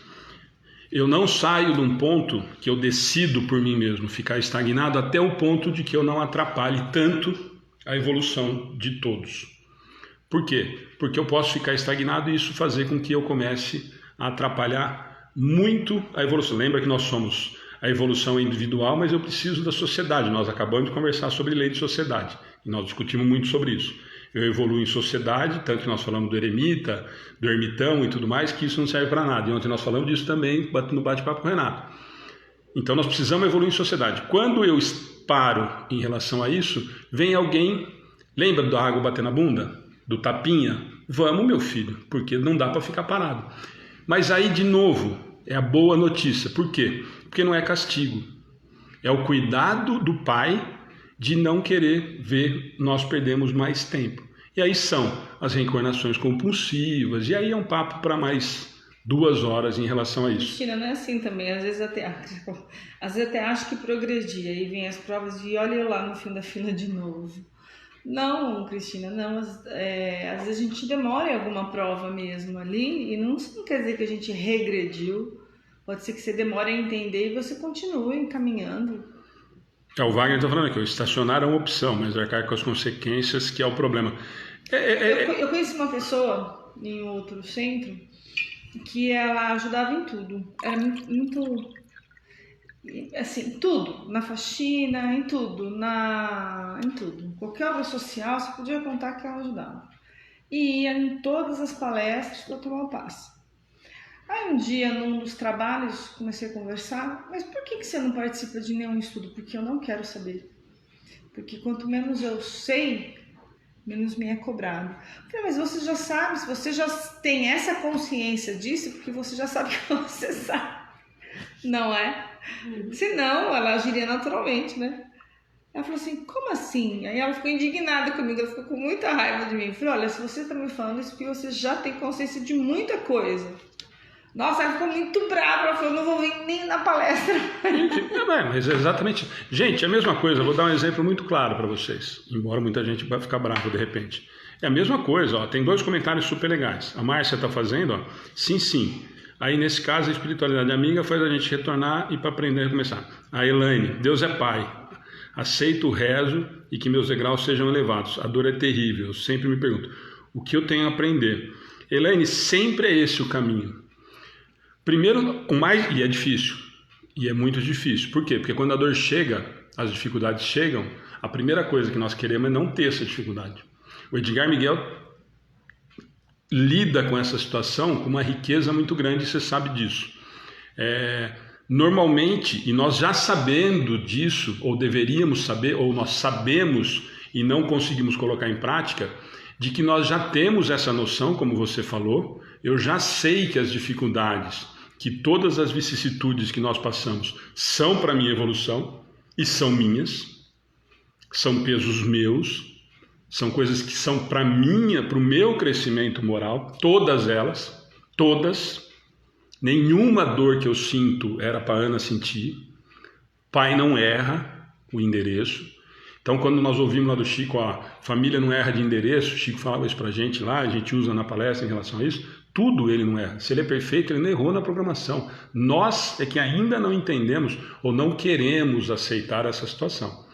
Eu não saio de um ponto que eu decido por mim mesmo ficar estagnado até o ponto de que eu não atrapalhe tanto a evolução de todos. Por quê? Porque eu posso ficar estagnado e isso fazer com que eu comece a atrapalhar muito a evolução. Lembra que nós somos a evolução individual, mas eu preciso da sociedade. Nós acabamos de conversar sobre lei de sociedade e nós discutimos muito sobre isso. Eu evoluo em sociedade, tanto que nós falamos do eremita, do ermitão e tudo mais, que isso não serve para nada. E ontem nós falamos disso também no bate-papo com o Renato. Então nós precisamos evoluir em sociedade. Quando eu paro em relação a isso, vem alguém, lembra da água bater na bunda? Do tapinha? Vamos, meu filho, porque não dá para ficar parado. Mas aí, de novo, é a boa notícia. Por quê? Porque não é castigo. É o cuidado do pai de não querer ver nós perdemos mais tempo. E aí são as reencarnações compulsivas, e aí é um papo para mais 2 horas em relação a isso. Cristina, não é assim também, às vezes até acho que progredi, aí vem as provas de olha eu lá no fim da fila de novo. Não, Cristina, não, às vezes a gente demora em alguma prova mesmo ali, e não quer dizer que a gente regrediu, pode ser que você demore a entender e você continue caminhando. O Wagner está falando aqui, o estacionar é uma opção, mas arcar com as consequências que é o problema. Eu conheci uma pessoa em outro centro que ela ajudava em tudo. Era muito assim, tudo, na faxina, em tudo, em tudo. Qualquer obra social, você podia contar que ela ajudava. E ia em todas as palestras para tomar o passe. Aí um dia, num dos trabalhos, comecei a conversar, mas por que você não participa de nenhum estudo? Porque eu não quero saber. Porque quanto menos eu sei, menos me é cobrado. Eu falei, mas você já sabe, se você já tem essa consciência disso, porque você já sabe que você sabe. Não é? Senão, ela agiria naturalmente, né? Ela falou assim, como assim? Aí ela ficou indignada comigo, ela ficou com muita raiva de mim. Eu falei, olha, se você está me falando isso, porque você já tem consciência de muita coisa. Nossa, ela ficou muito brava, ela falou, não vou vir nem na palestra. Mas é exatamente. Gente, é a mesma coisa, eu vou dar um exemplo muito claro para vocês, embora muita gente vai ficar brava de repente. É a mesma coisa, ó, tem 2 comentários super legais. A Márcia está fazendo, ó, sim. Aí nesse caso a espiritualidade amiga faz a gente retornar e para aprender a recomeçar. A Elaine, Deus é Pai. Aceito o rezo e que meus degraus sejam elevados. A dor é terrível. Eu sempre me pergunto, o que eu tenho a aprender? Elaine, sempre é esse o caminho. Primeiro, e é difícil. E é muito difícil. Por quê? Porque quando a dor chega, as dificuldades chegam, a primeira coisa que nós queremos é não ter essa dificuldade. O Edgar Miguel lida com essa situação com uma riqueza muito grande, você sabe disso. Normalmente, e nós já sabendo disso, ou deveríamos saber, ou nós sabemos e não conseguimos colocar em prática, de que nós já temos essa noção, como você falou, eu já sei que as dificuldades, que todas as vicissitudes que nós passamos são para a minha evolução e são minhas, são pesos meus, são coisas que são para o meu crescimento moral, todas elas, todas. Nenhuma dor que eu sinto era para a Ana sentir. Pai não erra o endereço. Então, quando nós ouvimos lá do Chico, a família não erra de endereço, o Chico falava isso para a gente lá, a gente usa na palestra em relação a isso, tudo ele não erra. Se ele é perfeito, ele não errou na programação. Nós é que ainda não entendemos ou não queremos aceitar essa situação.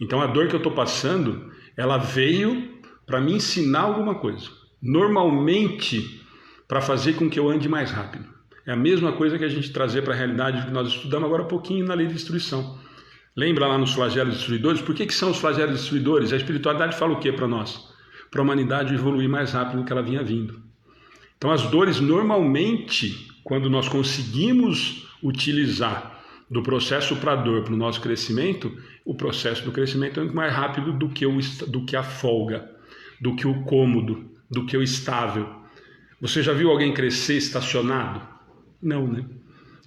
Então, a dor que eu estou passando, ela veio para me ensinar alguma coisa. Normalmente, para fazer com que eu ande mais rápido. É a mesma coisa que a gente trazer para a realidade que nós estudamos agora há pouquinho na lei de destruição. Lembra lá nos flagelos destruidores? Por que são os flagelos destruidores? A espiritualidade fala o que para nós? Para a humanidade evoluir mais rápido do que ela vinha vindo. Então as dores normalmente, quando nós conseguimos utilizar do processo para a dor para o nosso crescimento, o processo do crescimento é muito mais rápido do que a folga, do que o cômodo, do que o estável. Você já viu alguém crescer estacionado? Não, né?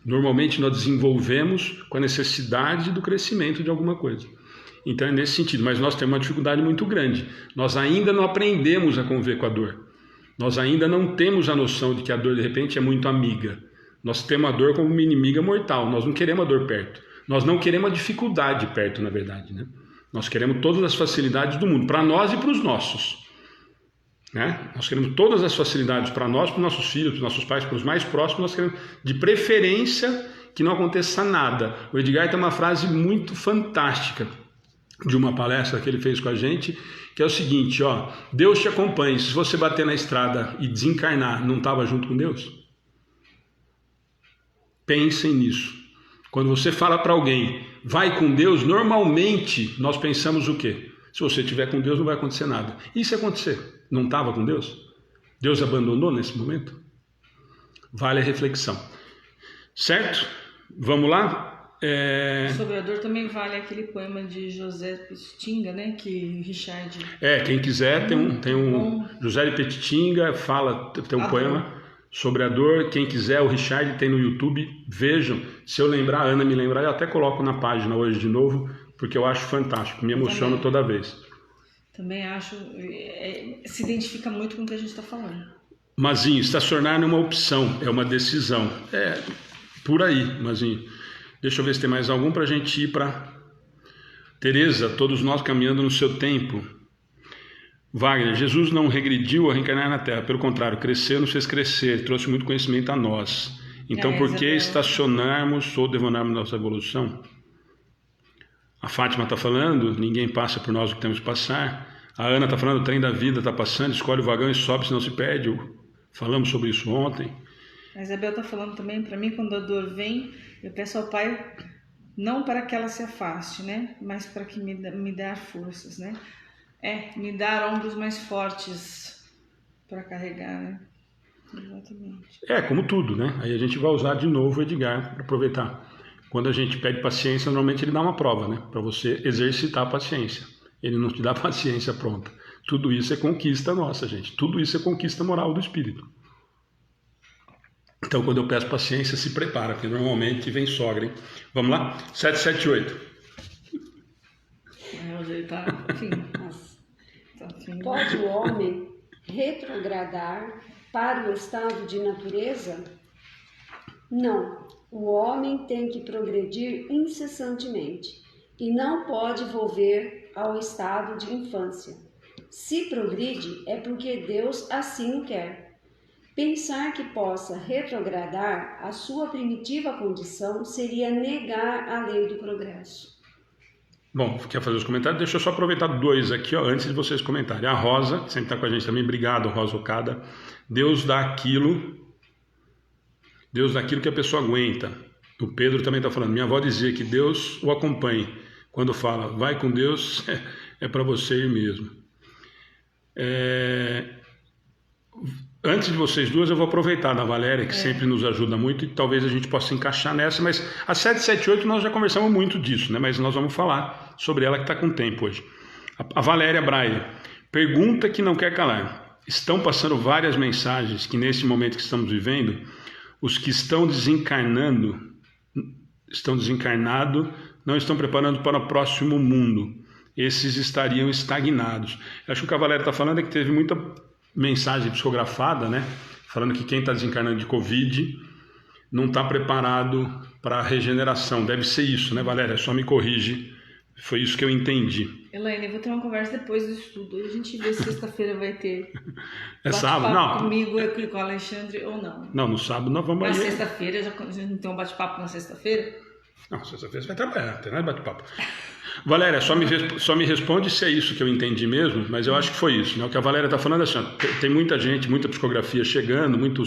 Normalmente nós desenvolvemos com a necessidade do crescimento de alguma coisa. Então é nesse sentido, mas nós temos uma dificuldade muito grande. Nós ainda não aprendemos a conviver com a dor. Nós ainda não temos a noção de que a dor de repente é muito amiga. Nós temos a dor como uma inimiga mortal. Nós não queremos a dor perto. Nós não queremos a dificuldade perto, na verdade, né? Nós queremos todas as facilidades do mundo, para nós e para os nossos. Né? Nós queremos todas as facilidades para nós, para os nossos filhos, para os nossos pais, para os mais próximos. Nós queremos, de preferência, que não aconteça nada. O Edgar tem uma frase muito fantástica de uma palestra que ele fez com a gente, que é o seguinte, ó, Deus te acompanhe. Se você bater na estrada e desencarnar, não estava junto com Deus? Pensem nisso. Quando você fala para alguém, vai com Deus, normalmente nós pensamos o quê? Se você estiver com Deus, não vai acontecer nada. E se acontecer? Não estava com Deus? Deus abandonou nesse momento? Vale a reflexão. Certo? Vamos lá? Sobre a dor também vale aquele poema de José Petitinga, né? Que Richard... quem quiser, tem um José de Petitinga, tem um poema sobre a dor. Quem quiser, o Richard tem no YouTube. Vejam. Se eu lembrar, a Ana me lembrar, eu até coloco na página hoje de novo, porque eu acho fantástico, me emociono toda vez. Também acho, se identifica muito com o que a gente está falando. Mazinho, estacionar não é uma opção, é uma decisão. Por aí, Mazinho. Deixa eu ver se tem mais algum para a gente ir para... Tereza, todos nós caminhando no seu tempo. Wagner, Jesus não regrediu a reencarnar na Terra, pelo contrário, cresceu, nos fez crescer, trouxe muito conhecimento a nós. Então, por que estacionarmos ou devorarmos nossa evolução? A Fátima está falando, ninguém passa por nós o que temos que passar. A Ana está falando, o trem da vida está passando, escolhe o vagão e sobe, senão se perde. Falamos sobre isso ontem. A Isabel está falando também, para mim, quando a dor vem, eu peço ao Pai, não para que ela se afaste, né? Mas para que me dê forças, né? Me dar ombros mais fortes para carregar, né? Exatamente. Como tudo, né? Aí a gente vai usar de novo o Edgar para aproveitar. Quando a gente pede paciência, normalmente ele dá uma prova, né? Para você exercitar a paciência. Ele não te dá paciência pronta. Tudo isso é conquista nossa, gente. Tudo isso é conquista moral do espírito. Então, quando eu peço paciência, se prepara, porque normalmente vem sogra, hein? Vamos lá? 778. Pode o homem retrogradar para o estado de natureza? Não. O homem tem que progredir incessantemente e não pode volver ao estado de infância. Se progride, é porque Deus assim o quer. Pensar que possa retrogradar a sua primitiva condição seria negar a lei do progresso. Bom, quer fazer os comentários? Deixa eu só aproveitar dois aqui, ó, antes de vocês comentarem. A Rosa, que sempre está com a gente também, obrigado, Rosa Okada. Deus dá aquilo que a pessoa aguenta. O Pedro também está falando, minha avó dizia que Deus o acompanhe. Quando fala, vai com Deus, é para você ir mesmo. Antes de vocês duas, eu vou aproveitar da Valéria, que sempre nos ajuda muito, e talvez a gente possa encaixar nessa, mas a 778 nós já conversamos muito disso, né? Mas nós vamos falar sobre ela que está com tempo hoje. A Valéria Braille, pergunta que não quer calar. Estão passando várias mensagens que nesse momento que estamos vivendo, os que estão desencarnados, não estão preparando para o próximo mundo. Esses estariam estagnados. Eu acho que o que a Valéria está falando é que teve muita mensagem psicografada, né? Falando que quem está desencarnando de Covid não está preparado para a regeneração. Deve ser isso, né, Valéria? Só me corrige. Foi isso que eu entendi. Elaine, eu vou ter uma conversa depois do estudo. A gente vê se sexta-feira vai ter sábado? Não. Comigo, com o Alexandre ou não. Não, no sábado nós vamos aí. Na sexta-feira, a gente não tem um bate-papo na sexta-feira? Não, sexta-feira você vai trabalhar, não tem nada de bate-papo. Valéria, só me responde se é isso que eu entendi mesmo, mas eu acho que foi isso, né? O que a Valéria está falando é assim, tem muita gente, muita psicografia chegando, muito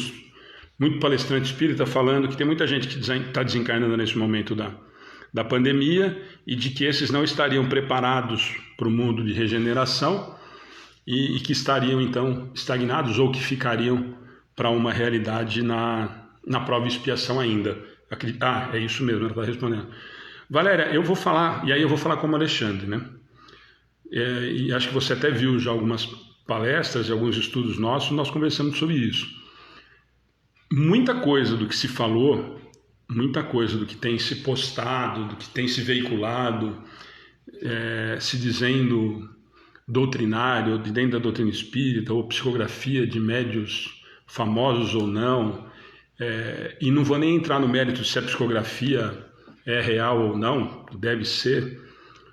palestrante espírita falando que tem muita gente que está desencarnando nesse momento da pandemia e de que esses não estariam preparados para o mundo de regeneração e que estariam então estagnados ou que ficariam para uma realidade na prova e expiação ainda. É isso mesmo, ela está respondendo. Valéria, eu vou falar, e aí eu vou falar como Alexandre, né? E acho que você até viu já algumas palestras e alguns estudos nossos, nós conversamos sobre isso. Muita coisa do que se falou, muita coisa do que tem se postado, do que tem se veiculado, se dizendo doutrinário, ou de dentro da doutrina espírita, ou psicografia de médios famosos ou não, e não vou nem entrar no mérito se a psicografia é real ou não, deve ser.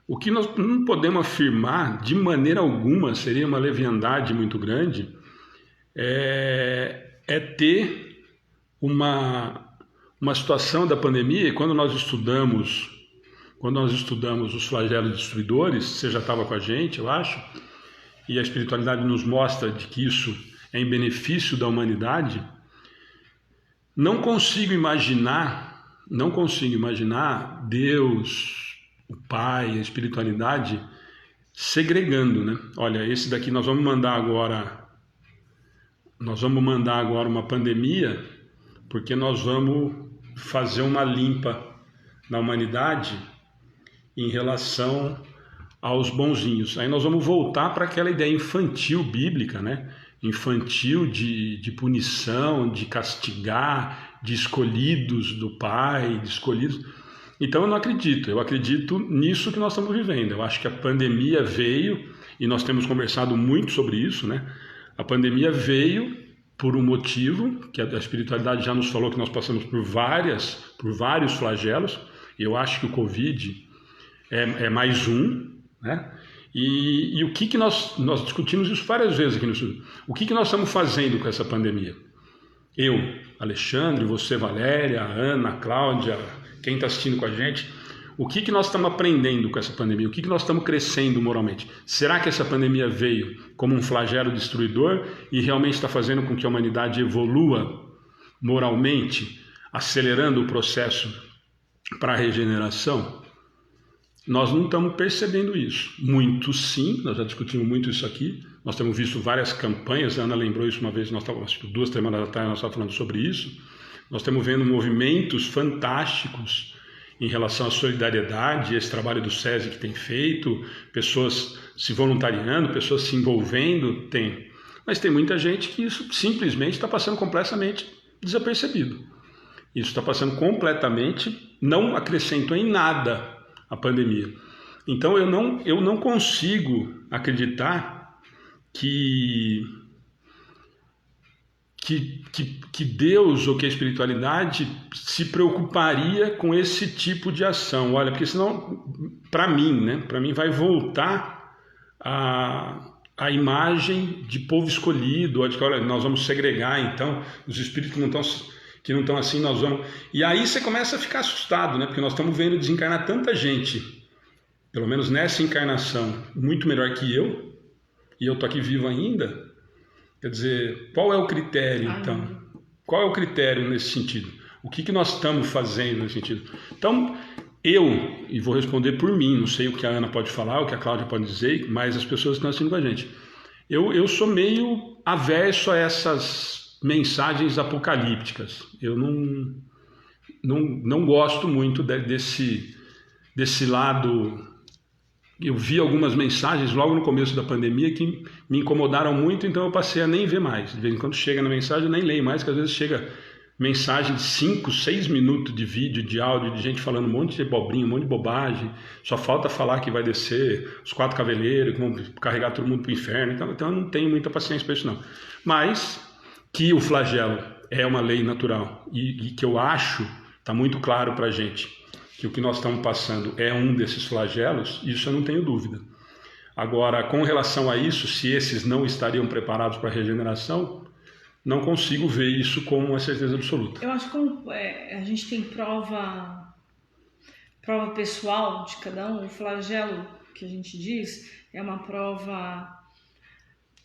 O que nós não podemos afirmar de maneira alguma, seria uma leviandade muito grande, é ter uma situação da pandemia, e quando nós estudamos os flagelos destruidores, você já estava com a gente, eu acho, e a espiritualidade nos mostra de que isso é em benefício da humanidade, não consigo imaginar Deus, o Pai, a espiritualidade segregando, né? Olha, esse daqui nós vamos mandar agora uma pandemia, porque nós vamos fazer uma limpa na humanidade em relação aos bonzinhos. Aí nós vamos voltar para aquela ideia infantil bíblica, né? Infantil de punição, de castigar, de escolhidos do Pai, de escolhidos. Então eu não acredito, eu acredito nisso que nós estamos vivendo. Eu acho que a pandemia veio, e nós temos conversado muito sobre isso, né? A pandemia veio por um motivo, que a espiritualidade já nos falou que nós passamos por vários flagelos. Eu acho que o Covid é mais um, né? E o que nós discutimos isso várias vezes aqui no estudo. O que nós estamos fazendo com essa pandemia? Eu, Alexandre, você, Valéria, a Ana, a Cláudia, quem está assistindo com a gente, o que nós estamos aprendendo com essa pandemia? O que nós estamos crescendo moralmente? Será que essa pandemia veio como um flagelo destruidor e realmente está fazendo com que a humanidade evolua moralmente, acelerando o processo para a regeneração? Nós não estamos percebendo isso. Muito sim, nós já discutimos muito isso aqui. Nós temos visto várias campanhas, a Ana lembrou isso uma vez, nós estávamos, 2 semanas atrás nós estávamos falando sobre isso. Nós estamos vendo movimentos fantásticos em relação à solidariedade, esse trabalho do SESI que tem feito, pessoas se voluntariando, pessoas se envolvendo, tem. Mas tem muita gente que isso simplesmente está passando completamente desapercebido. Isso está passando completamente, não acrescentou em nada a pandemia. Então eu não consigo acreditar que Deus ou que a espiritualidade se preocuparia com esse tipo de ação. Olha, porque senão, para mim vai voltar a imagem de povo escolhido, de que, olha, nós vamos segregar, então, os espíritos que não estão assim, nós vamos... E aí você começa a ficar assustado, né? Porque nós estamos vendo desencarnar tanta gente, pelo menos nessa encarnação, muito melhor que eu, e eu estou aqui vivo ainda. Quer dizer, qual é o critério, então? Qual é o critério nesse sentido? O que nós estamos fazendo nesse sentido? Então, e vou responder por mim, não sei o que a Ana pode falar, o que a Cláudia pode dizer, mas as pessoas que estão assistindo com a gente. Eu sou meio averso a essas mensagens apocalípticas. Eu não gosto muito desse lado. Eu vi algumas mensagens logo no começo da pandemia que me incomodaram muito, então eu passei a nem ver mais. De vez em quando chega na mensagem, eu nem leio mais, porque às vezes chega mensagem de 5, 6 minutos de vídeo, de áudio, de gente falando um monte de abobrinha, um monte de bobagem. Só falta falar que vai descer os 4 cavaleiros, que vão carregar todo mundo para o inferno. Então eu não tenho muita paciência para isso, não. Mas que o flagelo é uma lei natural e que eu acho, está muito claro para a gente, que o que nós estamos passando é um desses flagelos, isso eu não tenho dúvida. Agora, com relação a isso, se esses não estariam preparados para a regeneração, não consigo ver isso como uma certeza absoluta. Eu acho que a gente tem prova pessoal de cada um. O flagelo que a gente diz é uma prova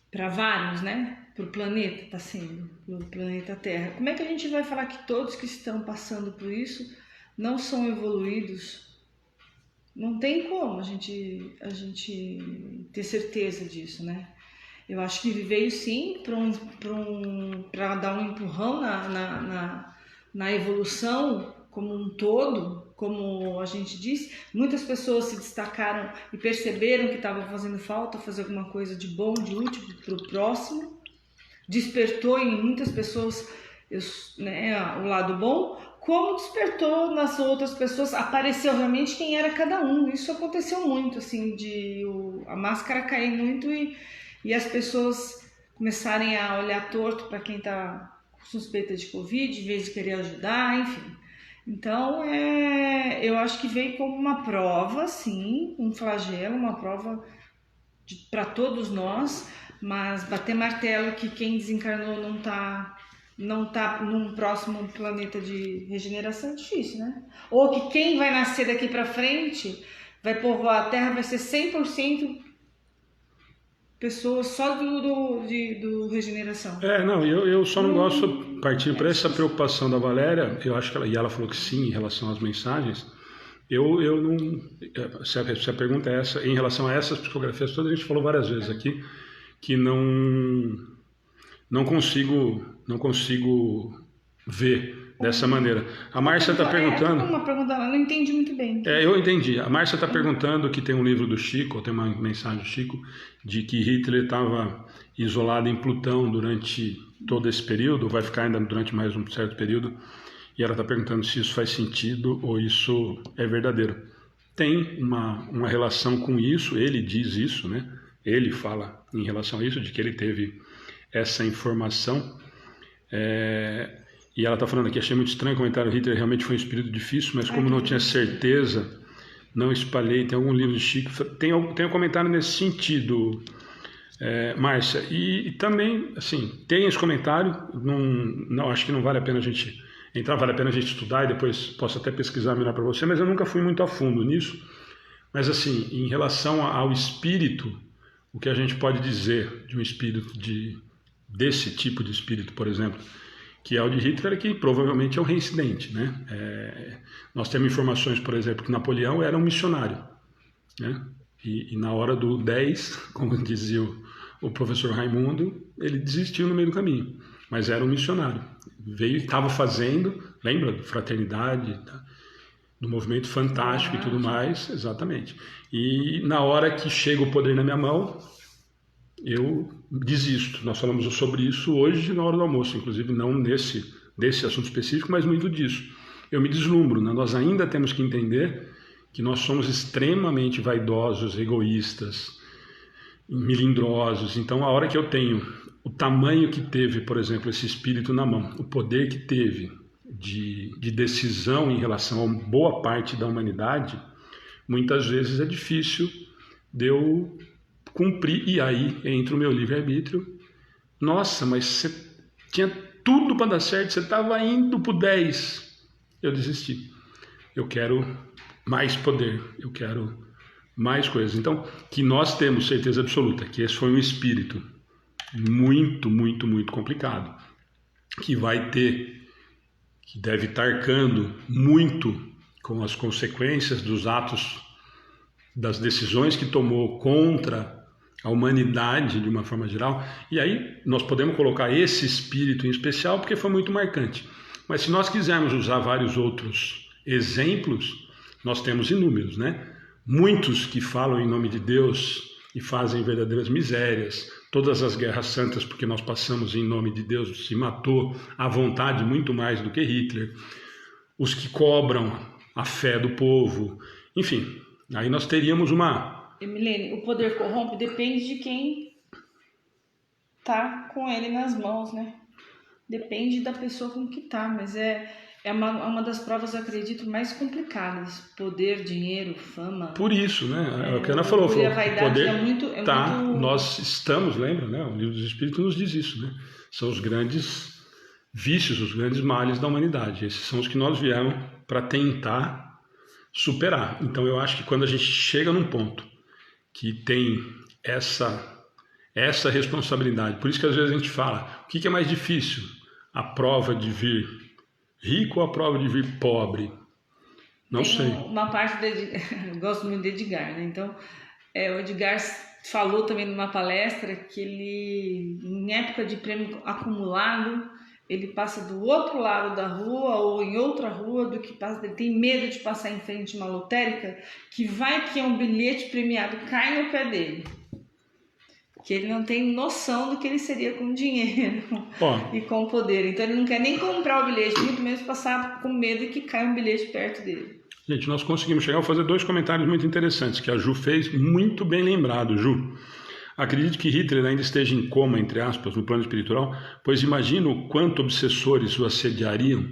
para vários, né? Para o planeta, está sendo, para o planeta Terra. Como é que a gente vai falar que todos que estão passando por isso não são evoluídos? Não tem como a gente ter certeza disso, né? Eu acho que veio sim para dar um empurrão na evolução como um todo, como a gente disse. Muitas pessoas se destacaram e perceberam que estava fazendo falta fazer alguma coisa de bom, de útil para o próximo. Despertou em muitas pessoas o lado bom, como despertou nas outras pessoas, apareceu realmente quem era cada um. Isso aconteceu muito, assim, a máscara cair muito e as pessoas começarem a olhar torto para quem está com suspeita de Covid, em vez de querer ajudar, enfim. Então, eu acho que veio como uma prova, sim, um flagelo, uma prova para todos nós, mas bater martelo que quem desencarnou não tá num próximo planeta de regeneração é difícil, né? Ou que quem vai nascer daqui para frente, vai povoar a Terra, vai ser 100% pessoas só do regeneração. Não, eu só não gosto, partindo para essa preocupação da Valéria, eu acho que ela falou que sim em relação às mensagens, eu não, se a pergunta é essa, em relação a essas psicografias todas, a gente falou várias vezes aqui, que não consigo ver dessa maneira. A Márcia está perguntando... uma pergunta, eu não entendi muito bem. Eu entendi. A Márcia está perguntando que tem um livro do Chico, tem uma mensagem do Chico, de que Hitler estava isolado em Plutão durante todo esse período, vai ficar ainda durante mais um certo período, e ela está perguntando se isso faz sentido ou isso é verdadeiro. Tem uma relação com isso, ele diz isso, né? Ele fala em relação a isso, de que ele teve essa informação. E ela está falando aqui, achei muito estranho o comentário, Hitler realmente foi um espírito difícil, mas como não tinha certeza, não espalhei. Tem algum livro de Chico, tem um comentário nesse sentido, Márcia. E também, assim, tem esse comentário, não acho que não vale a pena a gente entrar, vale a pena a gente estudar e depois posso até pesquisar melhor para você, mas eu nunca fui muito a fundo nisso. Mas assim, em relação ao espírito, o que a gente pode dizer de um espírito desse tipo de espírito, por exemplo, que é o de Hitler, que provavelmente é um reincidente, né? Nós temos informações, por exemplo, que Napoleão era um missionário, né? E na hora do 10, como dizia o professor Raimundo, ele desistiu no meio do caminho, mas era um missionário. Veio e estava fazendo, lembra? Fraternidade, do movimento fantástico e tudo mais, exatamente. E na hora que chega o poder na minha mão, eu desisto. Nós falamos sobre isso hoje na hora do almoço, inclusive não desse assunto específico, mas muito disso. Eu me deslumbro, né? Nós ainda temos que entender que nós somos extremamente vaidosos, egoístas, melindrosos. Então, a hora que eu tenho o tamanho que teve, por exemplo, esse espírito na mão, o poder que teve de decisão em relação a boa parte da humanidade, muitas vezes é difícil de eu cumprir. E aí entra o meu livre-arbítrio. Nossa, mas você tinha tudo para dar certo, você estava indo para o 10. Eu desisti. Eu quero mais poder, eu quero mais coisas. Então, que nós temos certeza absoluta que esse foi um espírito muito, muito, muito complicado, que deve estar arcando muito com as consequências dos atos, das decisões que tomou contra a humanidade de uma forma geral. E aí nós podemos colocar esse espírito em especial porque foi muito marcante. Mas se nós quisermos usar vários outros exemplos, nós temos inúmeros, né? Muitos que falam em nome de Deus e fazem verdadeiras misérias, todas as guerras santas, porque nós passamos em nome de Deus, se matou à vontade muito mais do que Hitler, os que cobram a fé do povo, enfim, aí nós teríamos uma... Milene, o poder corrompe depende de quem tá com ele nas mãos, né? Depende da pessoa com que tá, mas é uma das provas, acredito, mais complicadas. Poder, dinheiro, fama. Por isso, né? É o que a Ana falou. A vaidade poder é muito... Nós estamos, lembra, né? O livro dos Espíritos nos diz isso, né? São os grandes vícios, os grandes males da humanidade. Esses são os que nós viemos para tentar superar. Então eu acho que quando a gente chega num ponto que tem essa responsabilidade, por isso que às vezes a gente fala, o que é mais difícil? A prova de vir rico ou a prova de vir pobre? Não sei. Uma parte eu gosto muito de Edgar, né? Então, o Edgar falou também numa palestra que ele, em época de prêmio acumulado, ele passa do outro lado da rua ou em outra rua do que passa. Ele tem medo de passar em frente a uma lotérica que vai que é um bilhete premiado, cai no pé dele. Que ele não tem noção do que ele seria com dinheiro e com poder. Então ele não quer nem comprar o bilhete, muito menos passar com medo de que caia um bilhete perto dele. Gente, nós conseguimos chegar a fazer 2 comentários muito interessantes que a Ju fez, muito bem lembrado, Ju. Acredito que Hitler ainda esteja em coma, entre aspas, no plano espiritual, pois imagino o quanto obsessores o assediariam.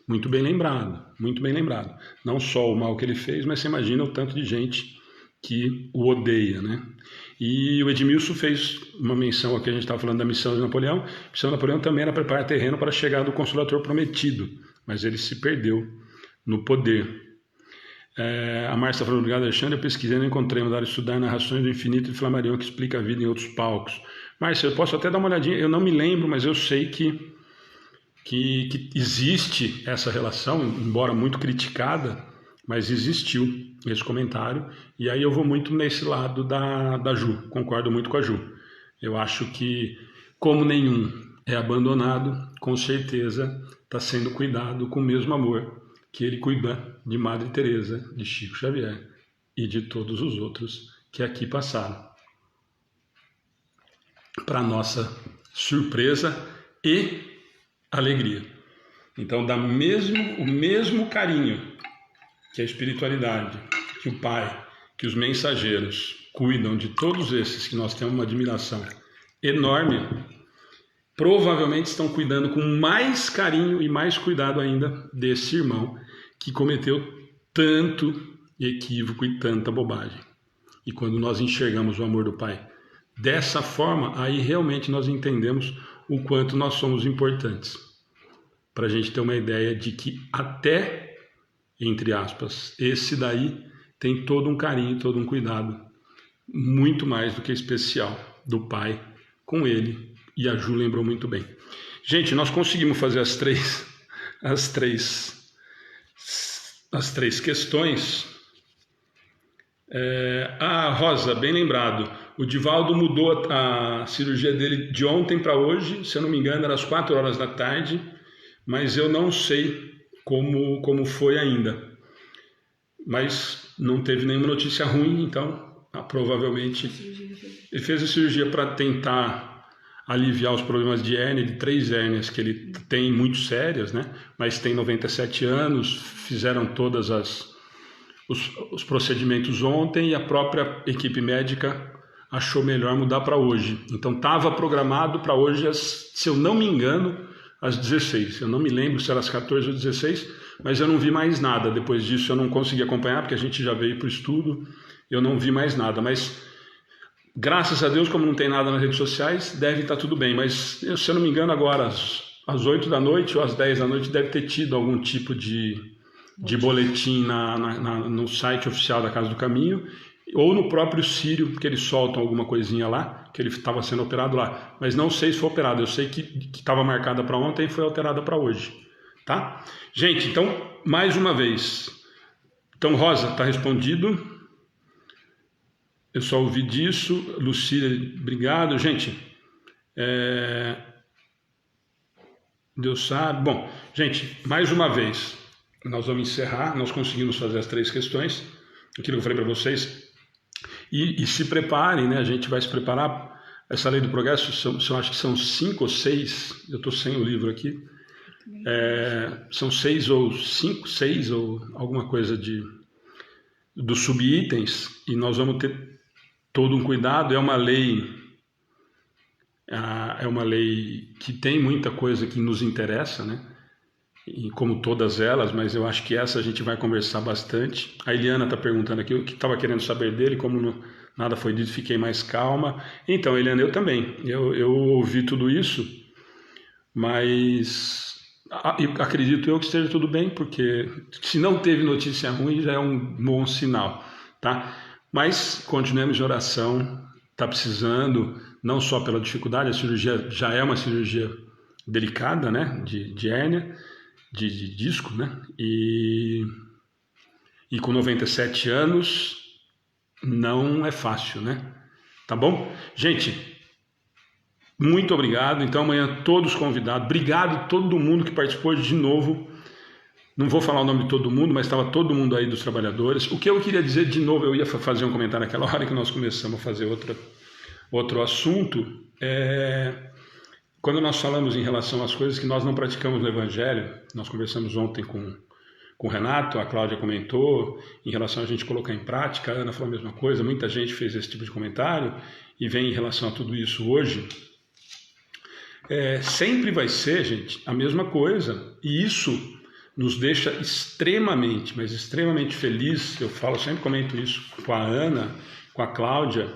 Muito bem lembrado, muito bem lembrado. Não só o mal que ele fez, mas você imagina o tanto de gente que o odeia, né? E o Edmilson fez uma menção aqui, a gente estava falando da missão de Napoleão. A missão de Napoleão também era preparar terreno para a chegada do Consolador Prometido, mas ele se perdeu no poder. A Márcia falou, obrigado, Alexandre. Eu pesquisei, não encontrei, mandaram estudar Narrações do Infinito de Flammarion, que explica a vida em outros palcos. Márcia, eu posso até dar uma olhadinha, eu não me lembro, mas eu sei que existe essa relação, embora muito criticada, mas existiu esse comentário, e aí eu vou muito nesse lado da Ju, concordo muito com a Ju. Eu acho que, como nenhum é abandonado, com certeza está sendo cuidado com o mesmo amor que ele cuida de Madre Teresa, de Chico Xavier e de todos os outros que aqui passaram. Para nossa surpresa e alegria. Então, dá o mesmo carinho que a espiritualidade, que o Pai, que os mensageiros cuidam de todos esses que nós temos uma admiração enorme, provavelmente estão cuidando com mais carinho e mais cuidado ainda desse irmão que cometeu tanto equívoco e tanta bobagem. E quando nós enxergamos o amor do Pai dessa forma, aí realmente nós entendemos o quanto nós somos importantes. Para a gente ter uma ideia de que até, entre aspas, esse daí tem todo um carinho, todo um cuidado, muito mais do que especial do Pai com ele. E a Ju lembrou muito bem. Gente, nós conseguimos fazer as três questões. Rosa, bem lembrado. O Divaldo mudou a cirurgia dele de ontem para hoje. Se eu não me engano, era às 4 horas da tarde. Mas eu não sei como foi ainda. Mas não teve nenhuma notícia ruim, então provavelmente ele fez a cirurgia para tentar aliviar os problemas de hérnia, de 3 hérnias que ele tem muito sérias, né? Mas tem 97 anos, fizeram todas os procedimentos ontem e a própria equipe médica achou melhor mudar para hoje. Então estava programado para hoje, se eu não me engano, às 16. Eu não me lembro se era às 14 ou 16, mas eu não vi mais nada. Depois disso eu não consegui acompanhar, porque a gente já veio para o estudo, eu não vi mais nada. Mas graças a Deus, como não tem nada nas redes sociais, deve estar tudo bem. Mas se eu não me engano, agora às 8 da noite ou às 10 da noite deve ter tido algum tipo de boletim no site oficial da Casa do Caminho, ou no próprio Sírio, que eles soltam alguma coisinha lá, que ele estava sendo operado lá. Mas não sei se foi operado, eu sei que estava marcada para ontem e foi alterada para hoje. Tá? Gente, então, mais uma vez. Então, Rosa, está respondido. Eu só ouvi disso. Lucília, obrigado. Gente, Deus sabe. Bom, gente, mais uma vez, nós vamos encerrar. Nós conseguimos fazer as 3 questões, aquilo que eu falei para vocês. E se preparem, né? A gente vai se preparar. Essa lei do progresso, acho que são 5 ou 6. Eu estou sem o livro aqui. São 6 ou 5, 6 ou alguma coisa dos subitens. E nós vamos ter todo um cuidado. É uma lei que tem muita coisa que nos interessa, né? E como todas elas, mas eu acho que essa a gente vai conversar bastante. A Eliana está perguntando aqui o que estava querendo saber dele, como nada foi dito, fiquei mais calma. Então, Eliana, eu também. Eu ouvi tudo isso, mas acredito eu que esteja tudo bem, porque se não teve notícia ruim já é um bom sinal, tá? Mas continuemos em oração, está precisando, não só pela dificuldade, a cirurgia já é uma cirurgia delicada, né, de hérnia, de disco, né? E com 97 anos não é fácil, né? Tá bom? Gente, muito obrigado. Então amanhã todos convidados. Obrigado a todo mundo que participou de novo. Não vou falar o nome de todo mundo, mas estava todo mundo aí dos trabalhadores. O que eu queria dizer de novo, eu ia fazer um comentário naquela hora que nós começamos a fazer outro assunto, quando nós falamos em relação às coisas que nós não praticamos no Evangelho, nós conversamos ontem com o Renato, a Cláudia comentou, em relação a gente colocar em prática, a Ana falou a mesma coisa, muita gente fez esse tipo de comentário, e vem em relação a tudo isso hoje. Sempre vai ser, gente, a mesma coisa, e isso nos deixa extremamente, mas extremamente feliz. Eu falo, sempre comento isso com a Ana, com a Cláudia,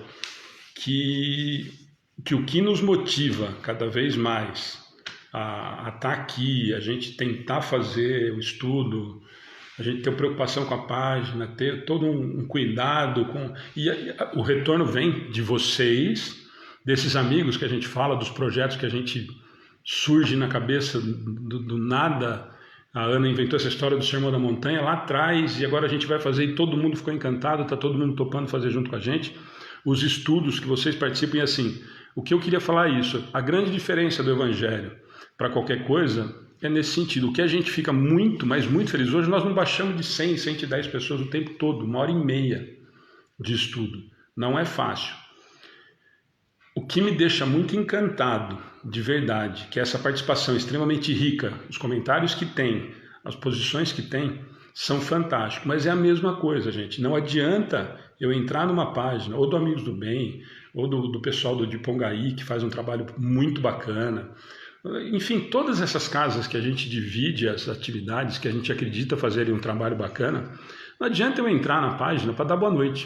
que o que nos motiva cada vez mais a estar aqui, a gente tentar fazer o estudo, a gente ter preocupação com a página, ter todo um cuidado e o retorno vem de vocês, desses amigos que a gente fala, dos projetos que a gente surge na cabeça do nada. A Ana inventou essa história do Sermão da Montanha lá atrás, e agora a gente vai fazer e todo mundo ficou encantado, está todo mundo topando fazer junto com a gente. Os estudos que vocês participem, assim, o que eu queria falar é isso, a grande diferença do Evangelho para qualquer coisa é nesse sentido. O que a gente fica muito, mas muito feliz hoje, nós não baixamos de 100, 110 pessoas o tempo todo, 1h30 de estudo. Não é fácil. O que me deixa muito encantado, de verdade, que é essa participação extremamente rica, os comentários que tem, as posições que tem, são fantásticos. Mas é a mesma coisa, gente. Não adianta eu entrar numa página, ou do Amigos do Bem, ou do pessoal de Pongaí, que faz um trabalho muito bacana. Enfim, todas essas casas que a gente divide as atividades, que a gente acredita fazerem um trabalho bacana, não adianta eu entrar na página para dar boa noite.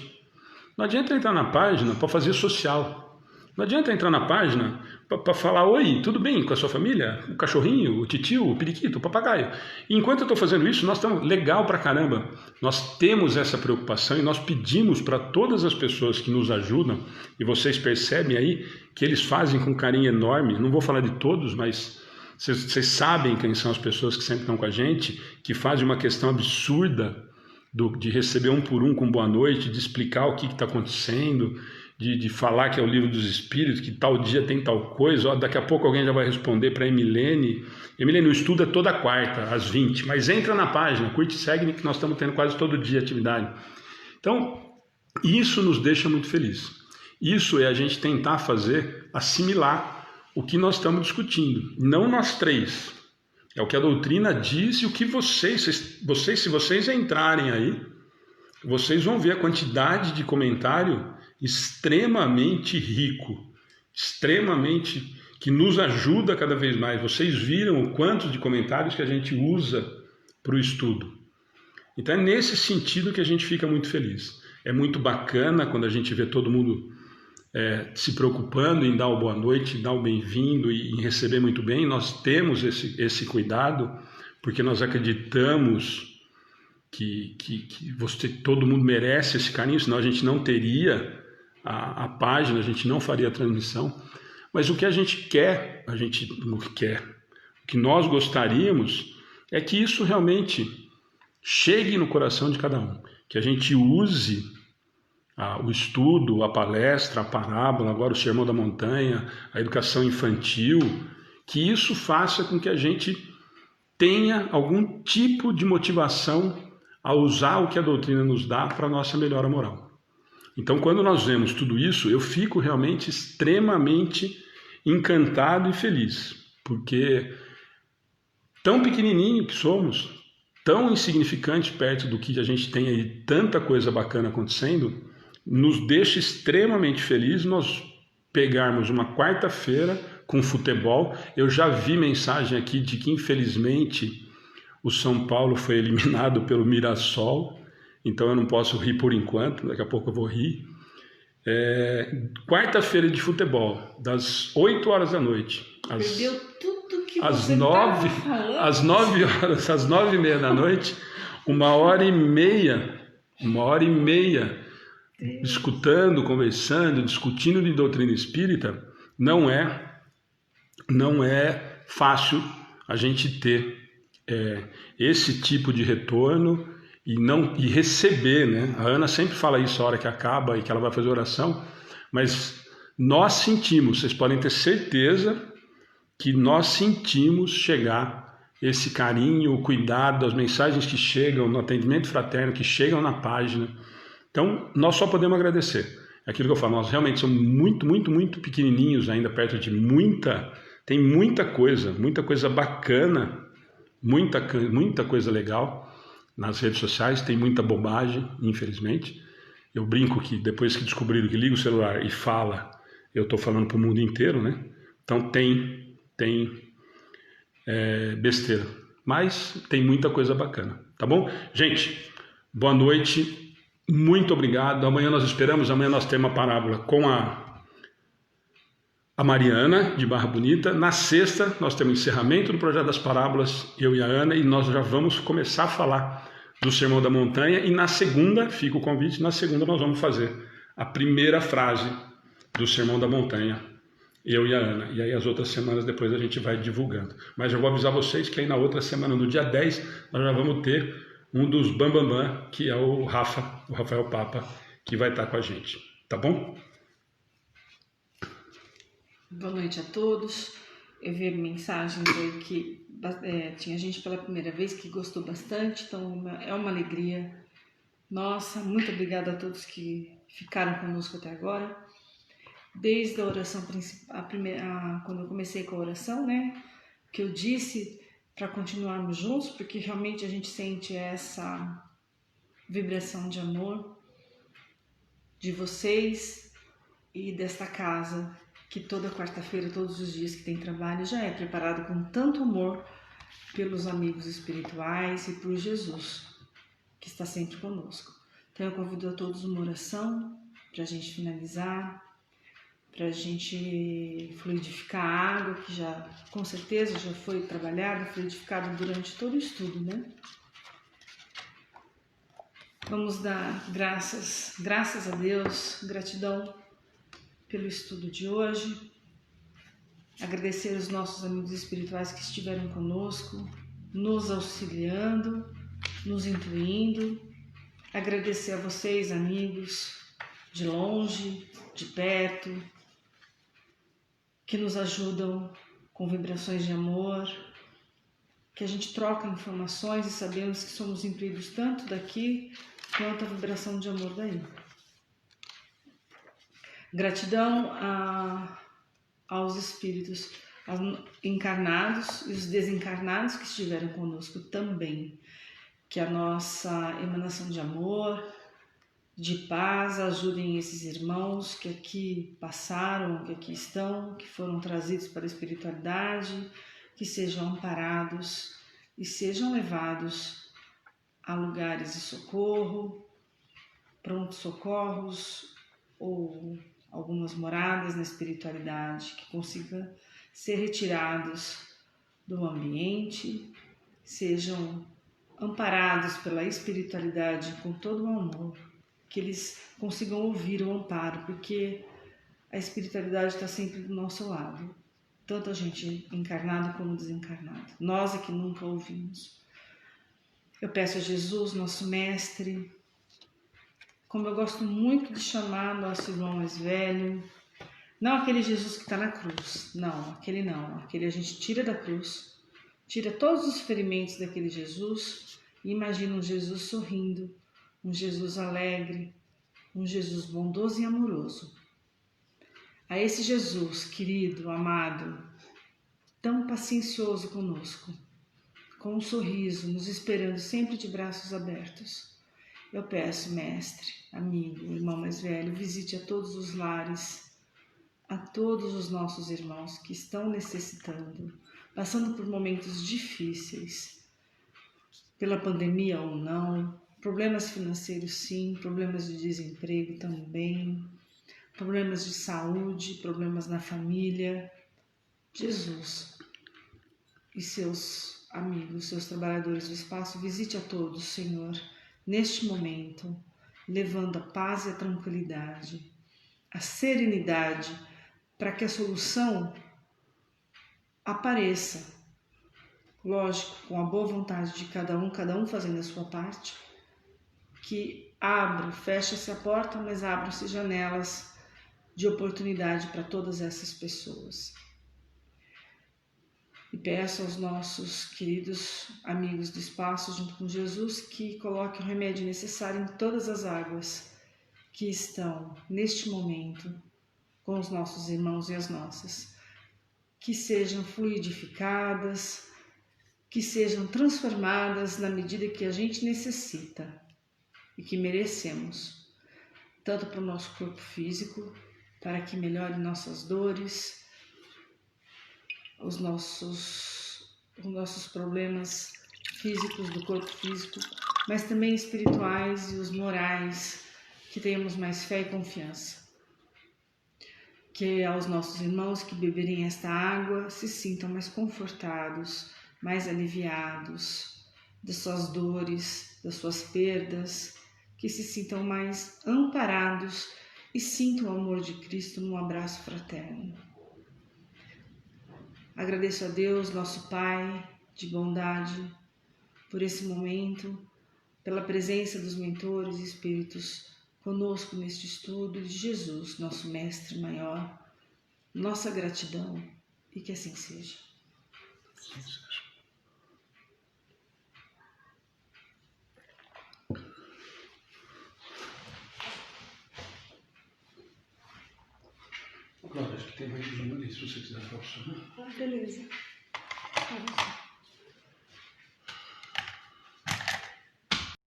Não adianta eu entrar na página para fazer social. Não adianta entrar na página para falar: oi, tudo bem com a sua família? O cachorrinho, o titio, o periquito, o papagaio. E enquanto eu estou fazendo isso, nós estamos legal pra caramba. Nós temos essa preocupação e nós pedimos para todas as pessoas que nos ajudam, e vocês percebem aí que eles fazem com carinho enorme. Não vou falar de todos, mas vocês sabem quem são as pessoas que sempre estão com a gente, que fazem uma questão absurda de receber um por um com boa noite, de explicar o que está acontecendo, de falar que é o livro dos Espíritos, que tal dia tem tal coisa. Daqui a pouco alguém já vai responder para a Emilene. Emilene, o estudo é toda quarta, às 20, mas entra na página, curte e segue, que nós estamos tendo quase todo dia atividade. Então, isso nos deixa muito felizes. Isso é a gente tentar assimilar o que nós estamos discutindo, não nós três. É o que a doutrina diz e o que se vocês entrarem aí, vocês vão ver a quantidade de comentário extremamente rico, extremamente que nos ajuda cada vez mais. Vocês viram o quanto de comentários que a gente usa para o estudo. Então é nesse sentido que a gente fica muito feliz. É muito bacana quando a gente vê todo mundo se preocupando em dar o boa noite, dar o bem-vindo e em receber muito bem. Nós temos esse cuidado porque nós acreditamos que todo mundo merece esse carinho, senão a gente não teria a página, a gente não faria a transmissão. Mas o que a gente quer, o que nós gostaríamos é que isso realmente chegue no coração de cada um, que a gente use o estudo, a palestra, a parábola, agora o Sermão da Montanha, a educação infantil, que isso faça com que a gente tenha algum tipo de motivação a usar o que a doutrina nos dá para a nossa melhora moral. Então, quando nós vemos tudo isso, eu fico realmente extremamente encantado e feliz, porque tão pequenininho que somos, tão insignificante perto do que a gente tem aí, tanta coisa bacana acontecendo, nos deixa extremamente felizes nós pegarmos uma quarta-feira com futebol. Eu já vi mensagem aqui de que, infelizmente, o São Paulo foi eliminado pelo Mirassol, então eu não posso rir por enquanto, daqui a pouco eu vou rir. Quarta-feira de futebol, das 8 horas da noite. Perdeu tudo que às você nove, estava falando. às 9 horas, às 9h30 da noite, 1h30, escutando, conversando, discutindo de doutrina espírita, não é fácil a gente ter esse tipo de retorno e receber, né? A Ana sempre fala isso a hora que acaba e que ela vai fazer oração, mas nós sentimos, vocês podem ter certeza que nós sentimos chegar esse carinho, o cuidado, as mensagens que chegam no atendimento fraterno, que chegam na página. Então, nós só podemos agradecer. É aquilo que eu falo, nós realmente somos muito, muito, muito pequenininhos ainda, perto de tem muita coisa bacana, muita coisa legal nas redes sociais, tem muita bobagem, infelizmente. Eu brinco que depois que descobriram que liga o celular e fala, eu estou falando para o mundo inteiro, né? Então tem besteira, mas tem muita coisa bacana, tá bom? Gente, boa noite. Muito obrigado. Amanhã nós temos uma parábola com a Mariana, de Barra Bonita. Na sexta, nós temos o encerramento do projeto das parábolas, eu e a Ana, e nós já vamos começar a falar do Sermão da Montanha. E na segunda, fica o convite, na segunda nós vamos fazer a primeira frase do Sermão da Montanha, eu e a Ana. E aí as outras semanas depois a gente vai divulgando. Mas eu vou avisar vocês que aí na outra semana, no dia 10, nós já vamos ter um dos bambambam, que é o Rafael Papa, que vai estar com a gente. Tá bom? Boa noite a todos. Eu vi mensagens aí que tinha gente pela primeira vez que gostou bastante, então é uma alegria. Nossa, muito obrigada a todos que ficaram conosco até agora. Desde a oração principal, quando eu comecei com a oração, né? Que eu disse para continuarmos juntos, porque realmente a gente sente essa vibração de amor de vocês e desta casa, que toda quarta-feira, todos os dias que tem trabalho, já é preparado com tanto amor pelos amigos espirituais e por Jesus, que está sempre conosco. Então eu convido a todos uma oração para a gente finalizar, para a gente fluidificar a água, que já, com certeza, já foi trabalhada, fluidificada durante todo o estudo, né? Vamos dar graças a Deus, gratidão pelo estudo de hoje, agradecer os nossos amigos espirituais que estiveram conosco, nos auxiliando, nos intuindo, agradecer a vocês, amigos, de longe, de perto, que nos ajudam com vibrações de amor, que a gente troca informações e sabemos que somos imbuídos tanto daqui quanto a vibração de amor daí. Gratidão aos espíritos encarnados e os desencarnados que estiveram conosco também. Que a nossa emanação de amor, de paz, ajudem esses irmãos que aqui passaram, que aqui estão, que foram trazidos para a espiritualidade, que sejam amparados e sejam levados a lugares de socorro, prontos socorros ou algumas moradas na espiritualidade, que consigam ser retirados do ambiente, sejam amparados pela espiritualidade com todo o amor, que eles consigam ouvir o amparo, porque a espiritualidade está sempre do nosso lado, tanto a gente encarnado como desencarnado. Nós é que nunca ouvimos. Eu peço a Jesus, nosso mestre, como eu gosto muito de chamar nosso irmão mais velho, não aquele Jesus que está na cruz, não, aquele a gente tira da cruz, tira todos os ferimentos daquele Jesus e imagina um Jesus sorrindo, um Jesus alegre, um Jesus bondoso e amoroso. A esse Jesus querido, amado, tão paciencioso conosco, com um sorriso, nos esperando sempre de braços abertos, eu peço, mestre, amigo, irmão mais velho, visite a todos os lares, a todos os nossos irmãos que estão necessitando, passando por momentos difíceis, pela pandemia ou não, problemas financeiros sim, problemas de desemprego também, problemas de saúde, problemas na família. Jesus e seus amigos, seus trabalhadores do espaço, visite a todos, Senhor, neste momento, levando a paz e a tranquilidade, a serenidade, para que a solução apareça. Lógico, com a boa vontade de cada um fazendo a sua parte, que fecha-se a porta, mas abram-se janelas de oportunidade para todas essas pessoas. E peço aos nossos queridos amigos do espaço, junto com Jesus, que coloque o remédio necessário em todas as águas que estão neste momento com os nossos irmãos e as nossas, que sejam fluidificadas, que sejam transformadas na medida que a gente necessita e que merecemos, tanto para o nosso corpo físico, para que melhore nossas dores, os nossos problemas físicos do corpo físico, mas também espirituais e os morais, que tenhamos mais fé e confiança. Que aos nossos irmãos que beberem esta água se sintam mais confortados, mais aliviados das suas dores, das suas perdas, que se sintam mais amparados e sintam o amor de Cristo num abraço fraterno. Agradeço a Deus, nosso Pai de bondade, por esse momento, pela presença dos mentores e espíritos conosco neste estudo, de Jesus, nosso Mestre maior, nossa gratidão e que assim seja. Sim, seja. Claro, acho que tem mais de uma, se você quiser falar. Beleza.